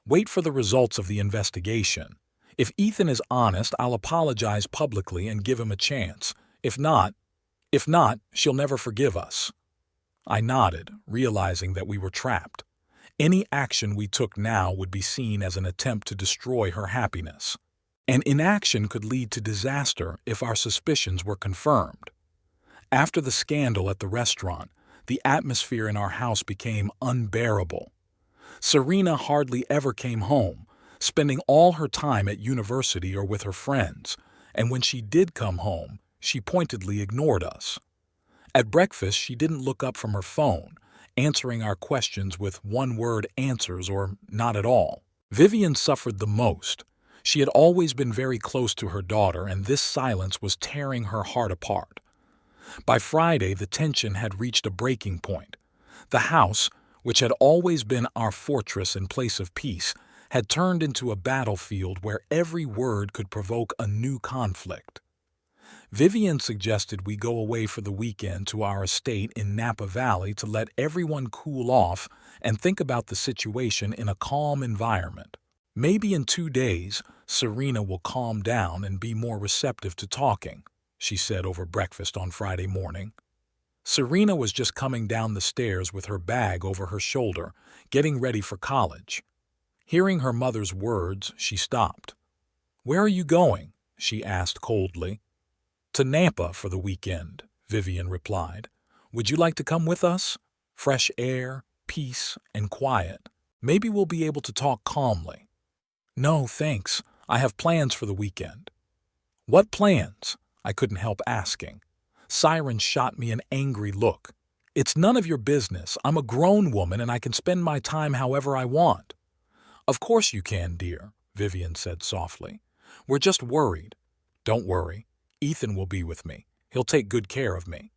Wait for the results of the investigation. If Ethan is honest, I'll apologize publicly and give him a chance. If not, she'll never forgive us. I nodded, realizing that we were trapped. Any action we took now would be seen as an attempt to destroy her happiness. And inaction could lead to disaster if our suspicions were confirmed. After the scandal at the restaurant, the atmosphere in our house became unbearable. Serena hardly ever came home, spending all her time at university or with her friends, and when she did come home, she pointedly ignored us. At breakfast, she didn't look up from her phone, answering our questions with one-word answers or not at all. Vivian suffered the most. She had always been very close to her daughter, and this silence was tearing her heart apart. By Friday, the tension had reached a breaking point. The house, which had always been our fortress and place of peace, had turned into a battlefield where every word could provoke a new conflict. Vivian suggested we go away for the weekend to our estate in Napa Valley to let everyone cool off and think about the situation in a calm environment. Maybe in 2 days, Serena will calm down and be more receptive to talking, she said over breakfast on Friday morning. Serena was just coming down the stairs with her bag over her shoulder, getting ready for college. Hearing her mother's words, she stopped. "Where are you going?" she asked coldly. "To Napa for the weekend," Vivian replied. "Would you like to come with us? Fresh air, peace, and quiet. Maybe we'll be able to talk calmly." "No, thanks. I have plans for the weekend." "What plans?" I couldn't help asking. Siren shot me an angry look. "It's none of your business. I'm a grown woman and I can spend my time however I want." "Of course you can, dear," Vivian said softly. "We're just worried." "Don't worry. Ethan will be with me. He'll take good care of me."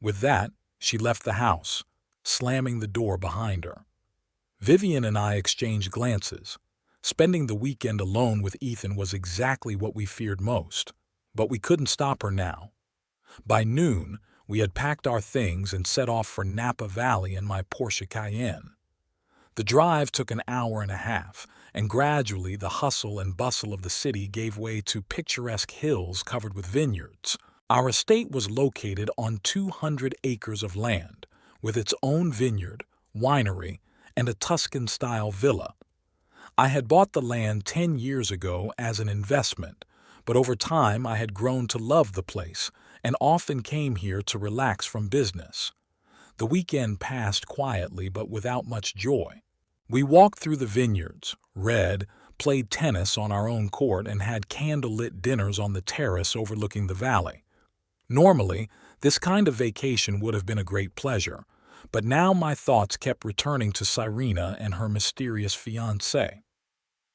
With that, she left the house, slamming the door behind her. Vivian and I exchanged glances. Spending the weekend alone with Ethan was exactly what we feared most, but we couldn't stop her now. By noon, we had packed our things and set off for Napa Valley in my Porsche Cayenne. The drive took an hour and a half, and gradually the hustle and bustle of the city gave way to picturesque hills covered with vineyards. Our estate was located on 200 acres of land, with its own vineyard, winery, and a Tuscan-style villa. I had bought the land 10 years ago as an investment, but over time I had grown to love the place and often came here to relax from business. The weekend passed quietly but without much joy. We walked through the vineyards, read, played tennis on our own court, and had candlelit dinners on the terrace overlooking the valley. Normally, this kind of vacation would have been a great pleasure, but now my thoughts kept returning to Serena and her mysterious fiancé.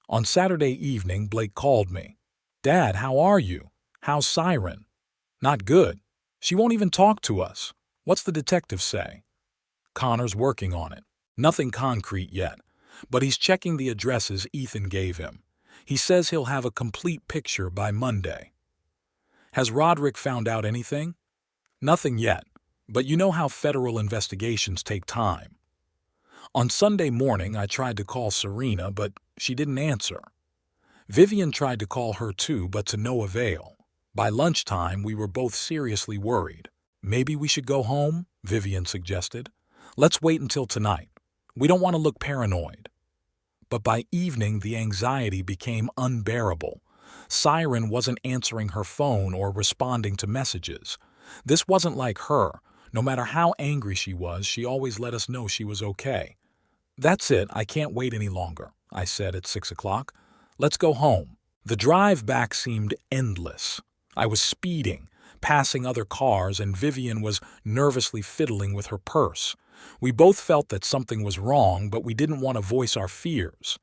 On Saturday evening, Blake called me. "Dad, how are you? How's Siren?" "Not good. She won't even talk to us. What's the detective say?" "Connor's working on it. Nothing concrete yet, but he's checking the addresses Ethan gave him. He says he'll have a complete picture by Monday." "Has Roderick found out anything?" "Nothing yet, but you know how federal investigations take time." On Sunday morning, I tried to call Serena, but she didn't answer. Vivian tried to call her too, but to no avail. By lunchtime, we were both seriously worried. "Maybe we should go home," Vivian suggested. "Let's wait until tonight. We don't want to look paranoid." But by evening, the anxiety became unbearable. Siren wasn't answering her phone or responding to messages. This wasn't like her. No matter how angry she was, she always let us know she was okay. "That's it, I can't wait any longer," I said at 6 o'clock. "Let's go home." The drive back seemed endless. I was speeding, passing other cars, and Vivian was nervously fiddling with her purse. We both felt that something was wrong, but we didn't want to voice our fears.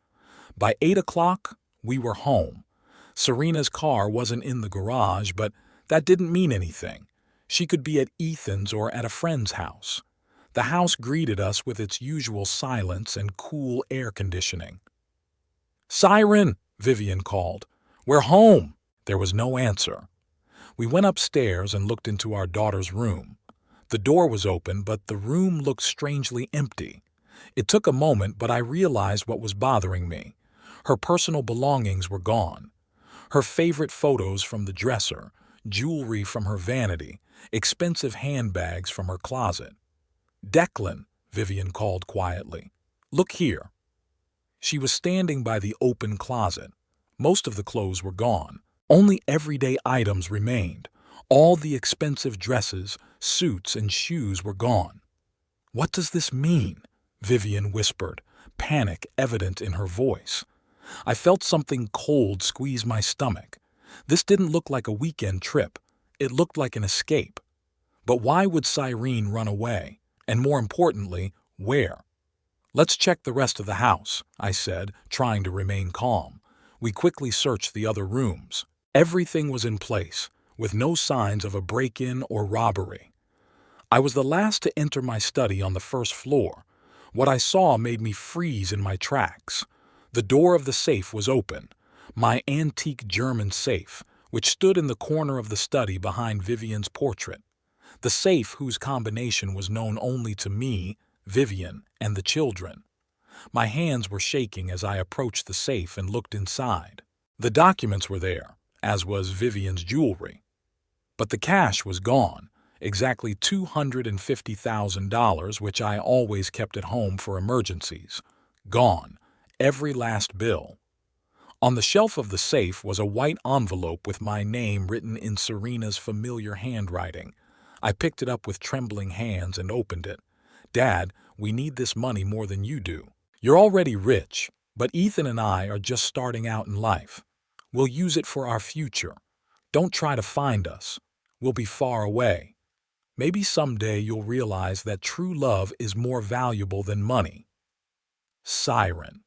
By 8 o'clock, we were home. Serena's car wasn't in the garage, but that didn't mean anything. She could be at Ethan's or at a friend's house. The house greeted us with its usual silence and cool air conditioning. "Siren!" Vivian called. "We're home!" There was no answer. We went upstairs and looked into our daughter's room. The door was open, but the room looked strangely empty. It took a moment, but I realized what was bothering me. Her personal belongings were gone. Her favorite photos from the dresser, jewelry from her vanity, expensive handbags from her closet. "Declan," Vivian called quietly. "Look here." She was standing by the open closet. Most of the clothes were gone. Only everyday items remained. All the expensive dresses, suits, and shoes were gone. "What does this mean?" Vivian whispered, panic evident in her voice. I felt something cold squeeze my stomach. This didn't look like a weekend trip. It looked like an escape. But why would Cyrene run away? And more importantly, where? "Let's check the rest of the house," I said, trying to remain calm. We quickly searched the other rooms. Everything was in place, with no signs of a break-in or robbery. I was the last to enter my study on the first floor. What I saw made me freeze in my tracks. The door of the safe was open, my antique German safe, which stood in the corner of the study behind Vivian's portrait. The safe whose combination was known only to me, Vivian, and the children. My hands were shaking as I approached the safe and looked inside. The documents were there, as was Vivian's jewelry. But the cash was gone, exactly $250,000, which I always kept at home for emergencies. Gone, every last bill. On the shelf of the safe was a white envelope with my name written in Serena's familiar handwriting. I picked it up with trembling hands and opened it. "Dad, we need this money more than you do. You're already rich, but Ethan and I are just starting out in life. We'll use it for our future. Don't try to find us. We'll be far away. Maybe someday you'll realize that true love is more valuable than money." Siren.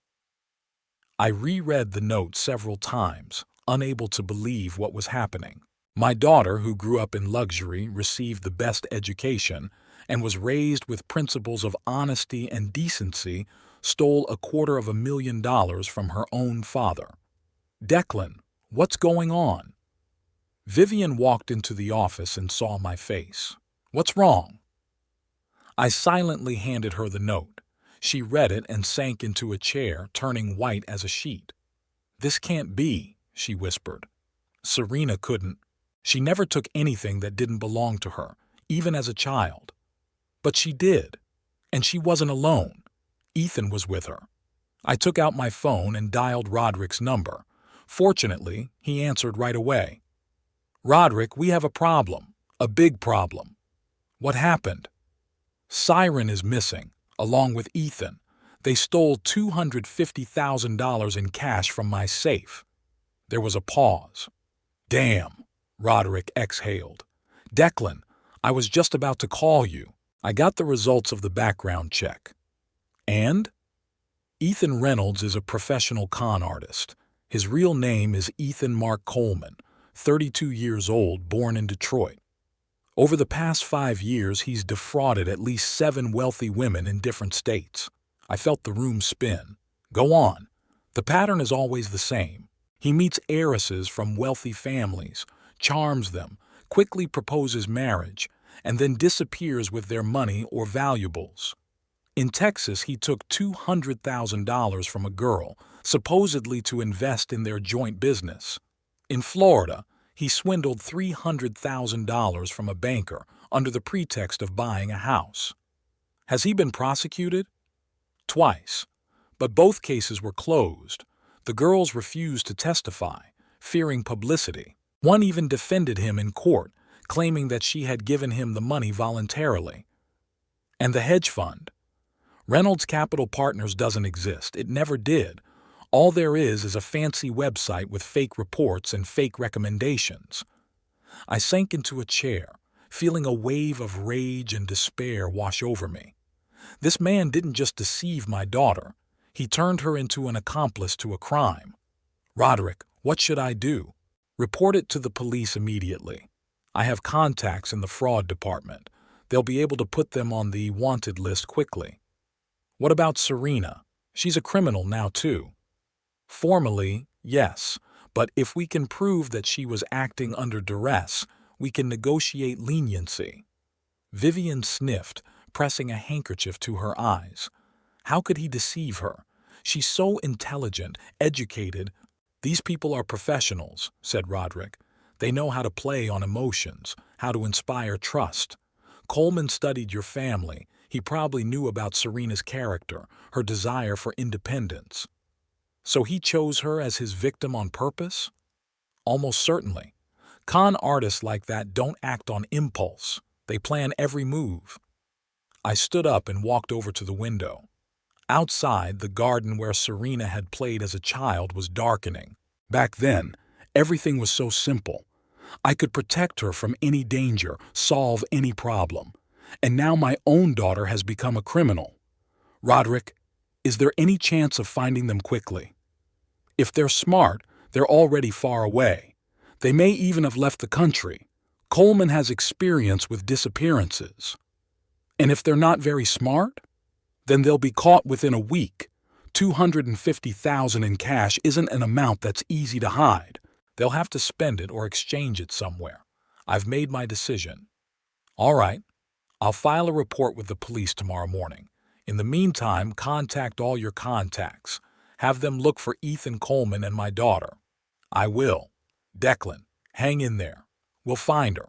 I reread the note several times, unable to believe what was happening. My daughter, who grew up in luxury, received the best education, and was raised with principles of honesty and decency, stole $250,000 from her own father. "Declan, what's going on?" Vivian walked into the office and saw my face. "What's wrong?" I silently handed her the note. She read it and sank into a chair, turning white as a sheet. "This can't be," she whispered. "Serena couldn't. She never took anything that didn't belong to her, even as a child. But she did. And she wasn't alone. Ethan was with her." I took out my phone and dialed Roderick's number. Fortunately, he answered right away. "Roderick, we have a problem. A big problem." "What happened?" "Siren is missing, along with Ethan. They stole $250,000 in cash from my safe." There was a pause. "Damn," Roderick exhaled. "Declan, I was just about to call you. I got the results of the background check." "And?" "Ethan Reynolds is a professional con artist. His real name is Ethan Mark Coleman, 32 years old, born in Detroit. Over the past 5 years, he's defrauded at least 7 wealthy women in different states." I felt the room spin. "Go on." "The pattern is always the same. He meets heiresses from wealthy families, charms them, quickly proposes marriage, and then disappears with their money or valuables. In Texas, he took $200,000 from a girl, supposedly to invest in their joint business. In Florida, he swindled $300,000 from a banker under the pretext of buying a house. Has he been prosecuted? Twice. But both cases were closed. The girls refused to testify, fearing publicity. One even defended him in court, claiming that she had given him the money voluntarily. And the hedge fund? Reynolds Capital Partners doesn't exist. It never did. All there is a fancy website with fake reports and fake recommendations. I sank into a chair, feeling a wave of rage and despair wash over me. This man didn't just deceive my daughter. He turned her into an accomplice to a crime. "Roderick, what should I do?" "Report it to the police immediately. I have contacts in the fraud department. They'll be able to put them on the wanted list quickly." "What about Serena? She's a criminal now, too." "Formally, yes, but if we can prove that she was acting under duress, we can negotiate leniency." Vivian sniffed, pressing a handkerchief to her eyes. How could he deceive her? She's so intelligent, educated. "These people are professionals," said Roderick. "They know how to play on emotions, how to inspire trust. Coleman studied your family. He probably knew about Serena's character, her desire for independence. So he chose her as his victim on purpose?" "Almost certainly. Con artists like that don't act on impulse. They plan every move." I stood up and walked over to the window. Outside, the garden where Serena had played as a child was darkening. Back then, everything was so simple. I could protect her from any danger, solve any problem. And now my own daughter has become a criminal. "Roderick, is there any chance of finding them quickly?" If they're smart, they're already far away. They may even have left the country. Coleman has experience with disappearances. And if they're not very smart, then they'll be caught within a week. $250,000 in cash isn't an amount that's easy to hide. They'll have to spend it or exchange it somewhere. I've made my decision. All right, I'll file a report with the police tomorrow morning. In the meantime, contact all your contacts. Have them look for Ethan Coleman and my daughter. I will. Declan, hang in there. We'll find her.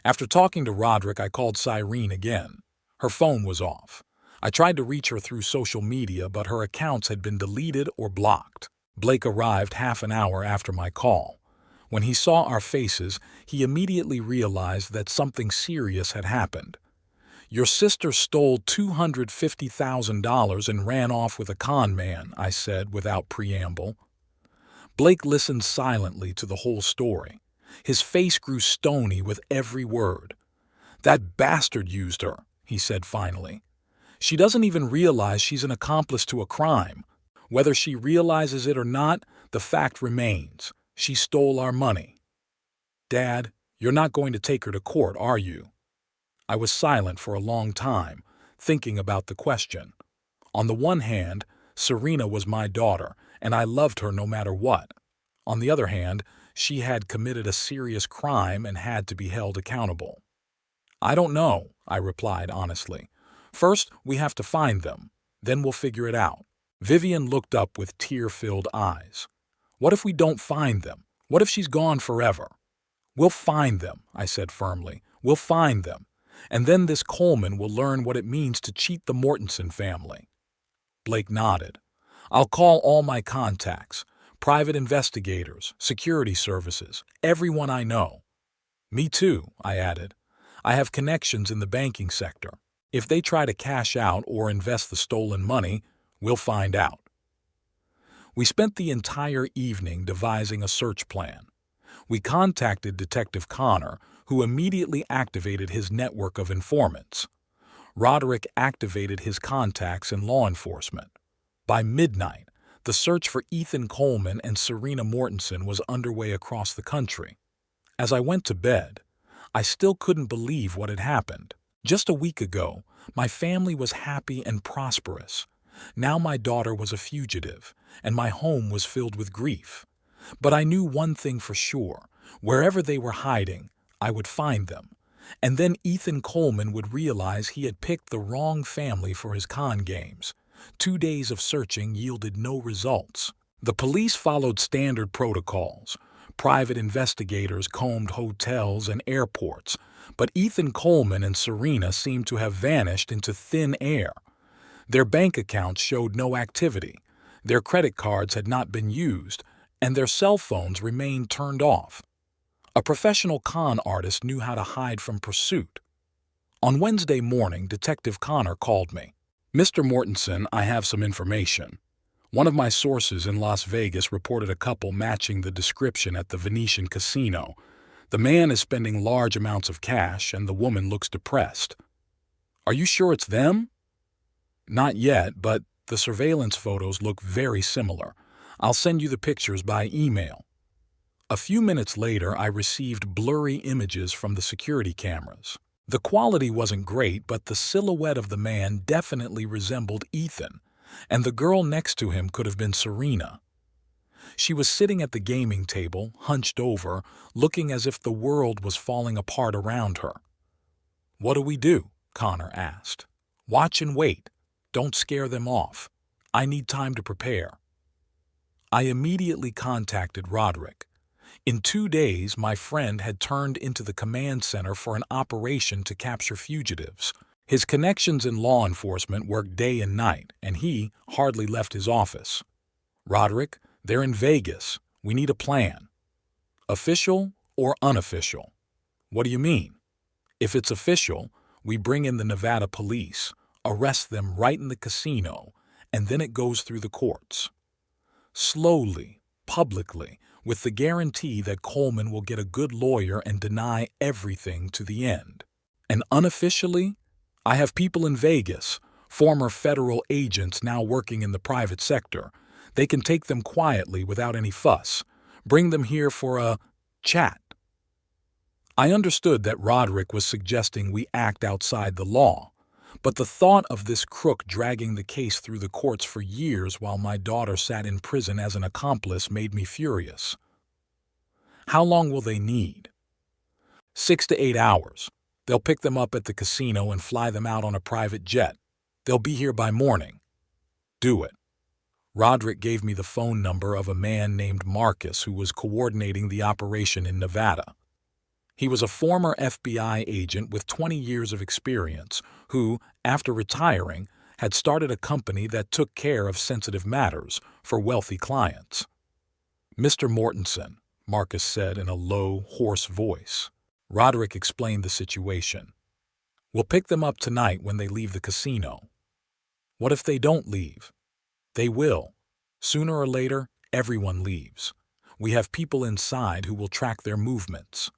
After talking to Roderick, I called Cyrene again. Her phone was off. I tried to reach her through social media, but her accounts had been deleted or blocked. Blake arrived half an hour after my call. When he saw our faces, he immediately realized that something serious had happened. Your sister stole $250,000 and ran off with a con man, I said without preamble. Blake listened silently to the whole story. His face grew stony with every word. That bastard used her, he said finally. She doesn't even realize she's an accomplice to a crime. Whether she realizes it or not, the fact remains. She stole our money. Dad, you're not going to take her to court, are you? I was silent for a long time, thinking about the question. On the one hand, Serena was my daughter, and I loved her no matter what. On the other hand, she had committed a serious crime and had to be held accountable. I don't know, I replied honestly. First, we have to find them. Then we'll figure it out. Vivian looked up with tear-filled eyes. What if we don't find them? What if she's gone forever? We'll find them, I said firmly. We'll find them. And then this Coleman will learn what it means to cheat the Mortensen family. Blake nodded. I'll call all my contacts, private investigators, security services, everyone I know. Me too, I added. I have connections in the banking sector. If they try to cash out or invest the stolen money, we'll find out. We spent the entire evening devising a search plan. We contacted Detective Connor, who immediately activated his network of informants. Roderick activated his contacts in law enforcement. By midnight, the search for Ethan Coleman and Serena Mortensen was underway across the country. As I went to bed, I still couldn't believe what had happened. Just a week ago, my family was happy and prosperous. Now my daughter was a fugitive, and my home was filled with grief. But I knew one thing for sure. Wherever they were hiding, I would find them. And then Ethan Coleman would realize he had picked the wrong family for his con games. 2 days of searching yielded no results. The police followed standard protocols. Private investigators combed hotels and airports, but Ethan Coleman and Serena seemed to have vanished into thin air. Their bank accounts showed no activity, their credit cards had not been used, and their cell phones remained turned off. A professional con artist knew how to hide from pursuit. On Wednesday morning, Detective Connor called me. Mr. Mortensen, I have some information. One of my sources in Las Vegas reported a couple matching the description at the Venetian casino. The man is spending large amounts of cash and the woman looks depressed. Are you sure it's them? Not yet, but the surveillance photos look very similar. I'll send you the pictures by email. A few minutes later, I received blurry images from the security cameras. The quality wasn't great, but the silhouette of the man definitely resembled Ethan, and the girl next to him could have been Serena. She was sitting at the gaming table, hunched over, looking as if the world was falling apart around her. What do we do? Connor asked. Watch and wait. Don't scare them off. I need time to prepare. I immediately contacted Roderick. In 2 days, my friend had turned into the command center for an operation to capture fugitives. His connections in law enforcement worked day and night, and he hardly left his office. Roderick, they're in Vegas. We need a plan. Official or unofficial? What do you mean? If it's official, we bring in the Nevada police, arrest them right in the casino, and then it goes through the courts. Slowly, publicly, with the guarantee that Coleman will get a good lawyer and deny everything to the end. And unofficially, I have people in Vegas, former federal agents now working in the private sector. They can take them quietly without any fuss. Bring them here for a chat. I understood that Roderick was suggesting we act outside the law, but the thought of this crook dragging the case through the courts for years while my daughter sat in prison as an accomplice made me furious. How long will they need? 6 to 8 hours. They'll pick them up at the casino and fly them out on a private jet. They'll be here by morning. Do it. Roderick gave me the phone number of a man named Marcus who was coordinating the operation in Nevada. He was a former FBI agent with 20 years of experience who, after retiring, had started a company that took care of sensitive matters for wealthy clients. "Mr. Mortensen," Marcus said in a low, hoarse voice. Roderick explained the situation. "We'll pick them up tonight when they leave the casino." "What if they don't leave?" "They will. Sooner or later, everyone leaves. We have people inside who will track their movements.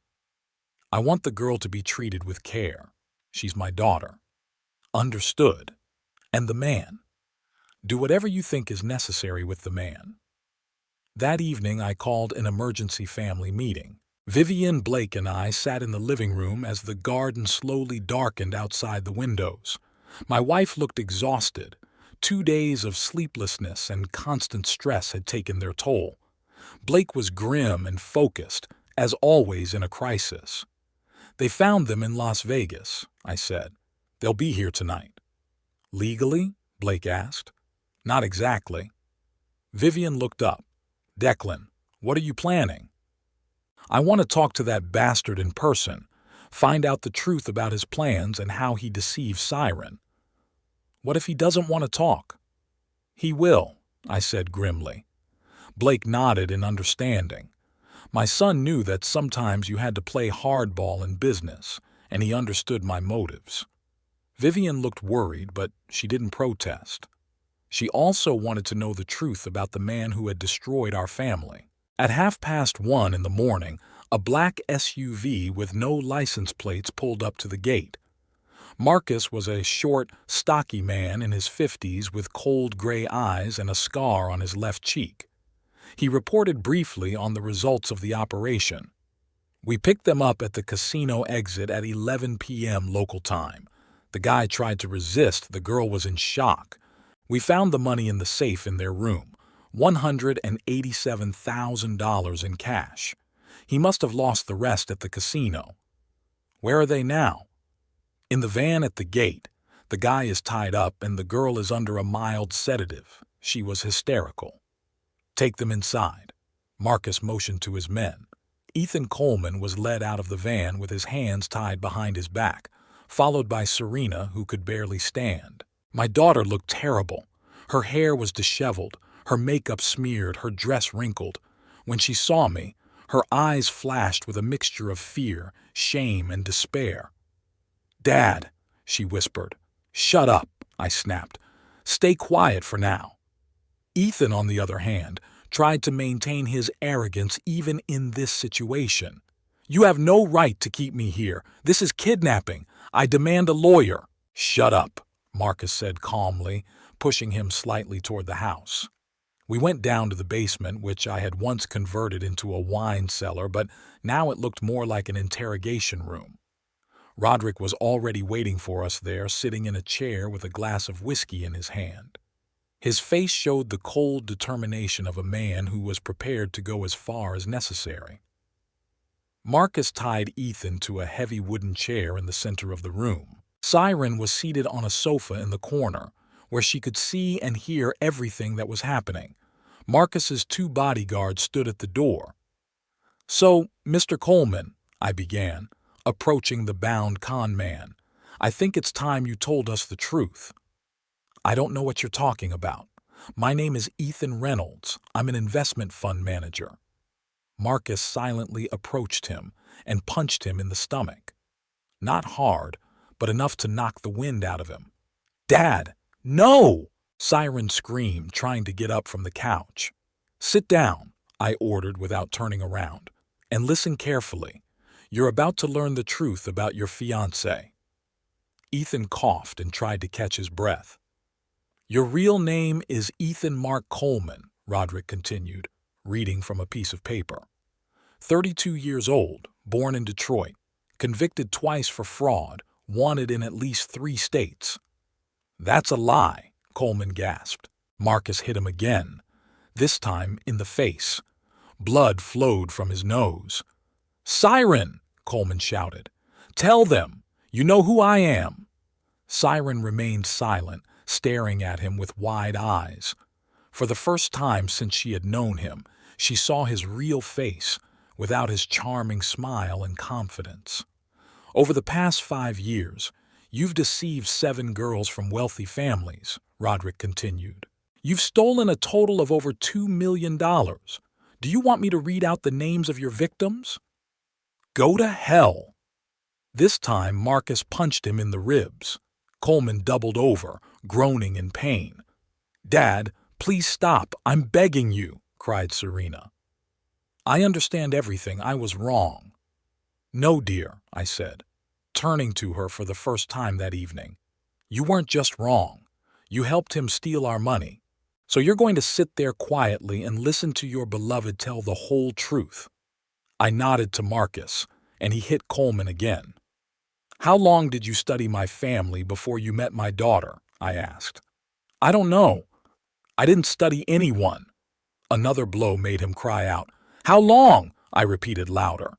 I want the girl to be treated with care. She's my daughter." "Understood. And the man? Do whatever you think is necessary with the man." That evening I called an emergency family meeting. Vivian, Blake, and I sat in the living room as the garden slowly darkened outside the windows. My wife looked exhausted. 2 days of sleeplessness and constant stress had taken their toll. Blake was grim and focused, as always in a crisis. "They found them in Las Vegas," I said. "They'll be here tonight." "Legally?" Blake asked. "Not exactly." Vivian looked up. "Declan, what are you planning?" "I want to talk to that bastard in person, find out the truth about his plans and how he deceives Siren." "What if he doesn't want to talk?" "He will," I said grimly. Blake nodded in understanding. My son knew that sometimes you had to play hardball in business, and he understood my motives. Vivian looked worried, but she didn't protest. She also wanted to know the truth about the man who had destroyed our family. At 1:30 in the morning, a black SUV with no license plates pulled up to the gate. Marcus was a short, stocky man in his 50s with cold gray eyes and a scar on his left cheek. He reported briefly on the results of the operation. "We picked them up at the casino exit at 11 p.m. local time. The guy tried to resist. The girl was in shock. We found the money in the safe in their room, $187,000 in cash. He must have lost the rest at the casino." "Where are they now?" "In the van at the gate. The guy is tied up and the girl is under a mild sedative. She was hysterical." "Take them inside." Marcus motioned to his men. Ethan Coleman was led out of the van with his hands tied behind his back, followed by Serena, who could barely stand. My daughter looked terrible. Her hair was disheveled, her makeup smeared, her dress wrinkled. When she saw me, her eyes flashed with a mixture of fear, shame, and despair. "Dad," she whispered. "Shut up," I snapped. "Stay quiet for now." Ethan, on the other hand, tried to maintain his arrogance even in this situation. "You have no right to keep me here. This is kidnapping. I demand a lawyer." "Shut up," Marcus said calmly, pushing him slightly toward the house. We went down to the basement, which I had once converted into a wine cellar, but now it looked more like an interrogation room. Roderick was already waiting for us there, sitting in a chair with a glass of whiskey in his hand. His face showed the cold determination of a man who was prepared to go as far as necessary. Marcus tied Ethan to a heavy wooden chair in the center of the room. Siren was seated on a sofa in the corner, where she could see and hear everything that was happening. Marcus's 2 bodyguards stood at the door. "So, Mr. Coleman," I began, approaching the bound con man, "I think it's time you told us the truth." "I don't know what you're talking about. My name is Ethan Reynolds. I'm an investment fund manager." Marcus silently approached him and punched him in the stomach. Not hard, but enough to knock the wind out of him. "Dad, no!" Siren screamed, trying to get up from the couch. "Sit down," I ordered without turning around, "and listen carefully. You're about to learn the truth about your fiancé." Ethan coughed and tried to catch his breath. "Your real name is Ethan Mark Coleman," Roderick continued, reading from a piece of paper. 32 years old, born in Detroit, convicted twice for fraud, wanted in at least 3 states. That's a lie, Coleman gasped. Marcus hit him again, this time in the face. Blood flowed from his nose. Siren, Coleman shouted. Tell them, you know who I am. Siren remained silent, staring at him with wide eyes. For the first time since she had known him, she saw his real face, without his charming smile and confidence. Over the past 5 years, you've deceived 7 girls from wealthy families, Roderick continued. You've stolen a total of over $2 million. Do you want me to read out the names of your victims? Go to hell. This time, Marcus punched him in the ribs. Coleman doubled over, groaning in pain. Dad, please stop. I'm begging you, cried Serena. I understand everything. I was wrong. No, dear, I said, turning to her for the first time that evening. You weren't just wrong. You helped him steal our money. So you're going to sit there quietly and listen to your beloved tell the whole truth. I nodded to Marcus, and he hit Coleman again. How long did you study my family before you met my daughter? I asked. I don't know. I didn't study anyone. Another blow made him cry out. How long? I repeated louder.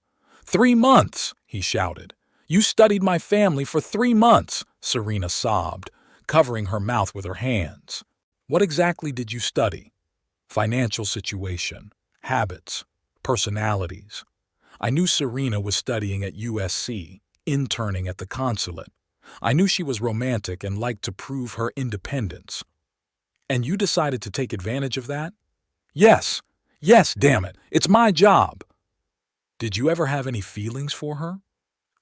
3 months, he shouted. You studied my family for 3 months, Serena sobbed, covering her mouth with her hands. What exactly did you study? Financial situation, habits, personalities. I knew Serena was studying at USC, interning at the consulate. I knew she was romantic and liked to prove her independence. And you decided to take advantage of that? Yes, damn it, it's my job. Did you ever have any feelings for her?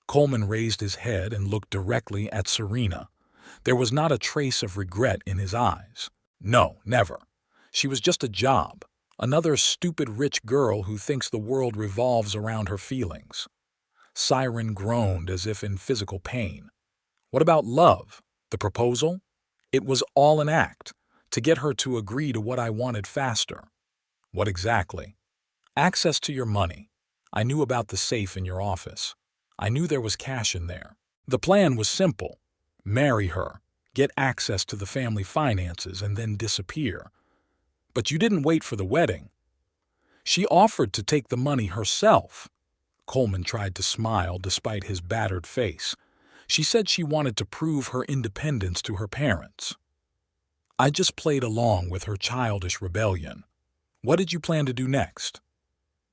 Coleman raised his head and looked directly at Serena. There was not a trace of regret in his eyes. No, never. She was just a job, another stupid rich girl who thinks the world revolves around her feelings. Siren groaned as if in physical pain. What about love? The proposal? It was all an act, to get her to agree to what I wanted faster. What exactly? Access to your money. I knew about the safe in your office. I knew there was cash in there. The plan was simple. Marry her, get access to the family finances, and then disappear. But you didn't wait for the wedding. She offered to take the money herself. Coleman tried to smile despite his battered face. She said she wanted to prove her independence to her parents. I just played along with her childish rebellion. What did you plan to do next?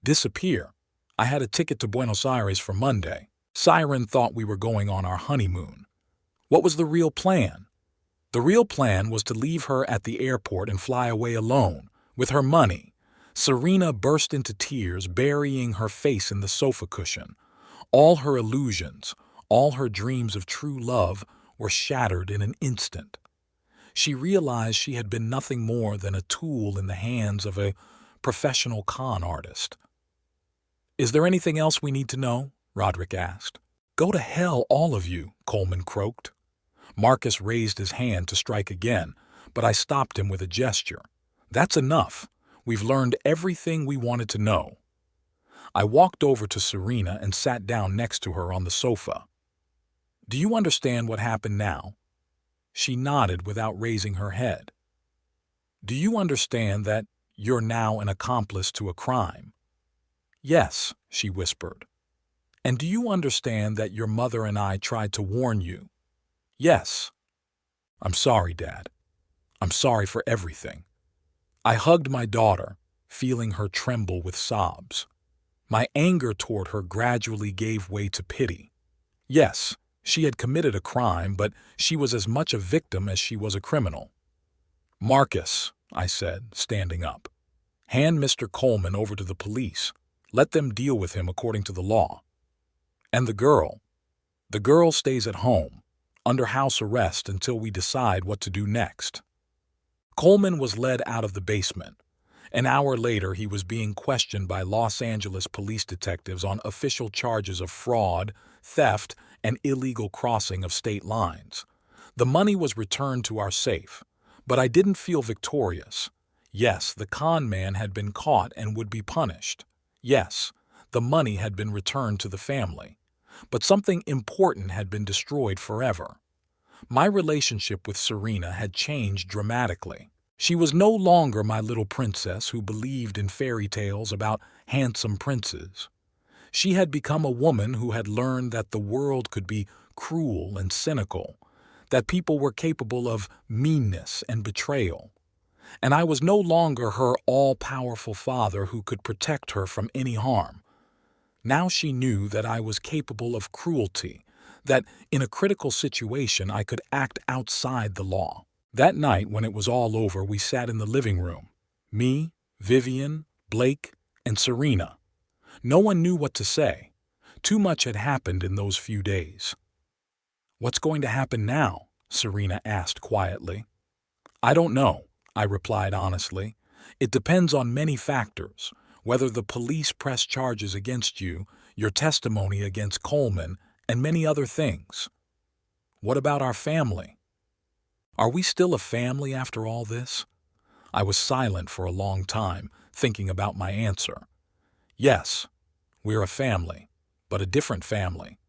Disappear. I had a ticket to Buenos Aires for Monday. Siren thought we were going on our honeymoon. What was the real plan? The real plan was to leave her at the airport and fly away alone, with her money. Serena burst into tears, burying her face in the sofa cushion. All her illusions, all her dreams of true love were shattered in an instant. She realized she had been nothing more than a tool in the hands of a professional con artist. Is there anything else we need to know? Roderick asked. Go to hell, all of you, Coleman croaked. Marcus raised his hand to strike again, but I stopped him with a gesture. That's enough. We've learned everything we wanted to know. I walked over to Serena and sat down next to her on the sofa. Do you understand what happened now? She nodded without raising her head. Do you understand that you're now an accomplice to a crime? Yes, she whispered. And do you understand that your mother and I tried to warn you? Yes. I'm sorry, Dad. I'm sorry for everything. I hugged my daughter, feeling her tremble with sobs. My anger toward her gradually gave way to pity. Yes, she had committed a crime, but she was as much a victim as she was a criminal. Marcus, I said, standing up, hand Mr. Coleman over to the police. Let them deal with him according to the law. And the girl? The girl stays at home, under house arrest until we decide what to do next. Coleman was led out of the basement. An hour later, he was being questioned by Los Angeles police detectives on official charges of fraud, theft, and illegal crossing of state lines. The money was returned to our safe, but I didn't feel victorious. Yes, the con man had been caught and would be punished. Yes, the money had been returned to the family. But something important had been destroyed forever. My relationship with Serena had changed dramatically. She was no longer my little princess who believed in fairy tales about handsome princes. She had become a woman who had learned that the world could be cruel and cynical, that people were capable of meanness and betrayal. And I was no longer her all-powerful father who could protect her from any harm. Now she knew that I was capable of cruelty, that in a critical situation I could act outside the law. That night, when it was all over, we sat in the living room. Me, Vivian, Blake, and Serena. No one knew what to say. Too much had happened in those few days. "What's going to happen now?" Serena asked quietly. "I don't know," I replied honestly. "It depends on many factors, whether the police press charges against you, your testimony against Coleman, and many other things." "What about our family? Are we still a family after all this?" I was silent for a long time, thinking about my answer. "Yes, we're a family, but a different family.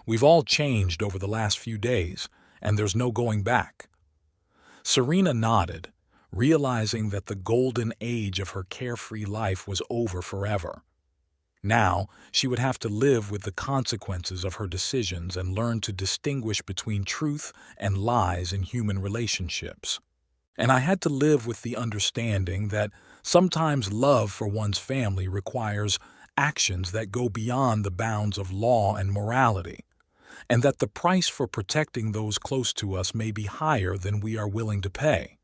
We've all changed over the last few days, and there's no going back." Serena nodded, realizing that the golden age of her carefree life was over forever. Now, she would have to live with the consequences of her decisions and learn to distinguish between truth and lies in human relationships. And I had to live with the understanding that sometimes love for one's family requires actions that go beyond the bounds of law and morality, and that the price for protecting those close to us may be higher than we are willing to pay.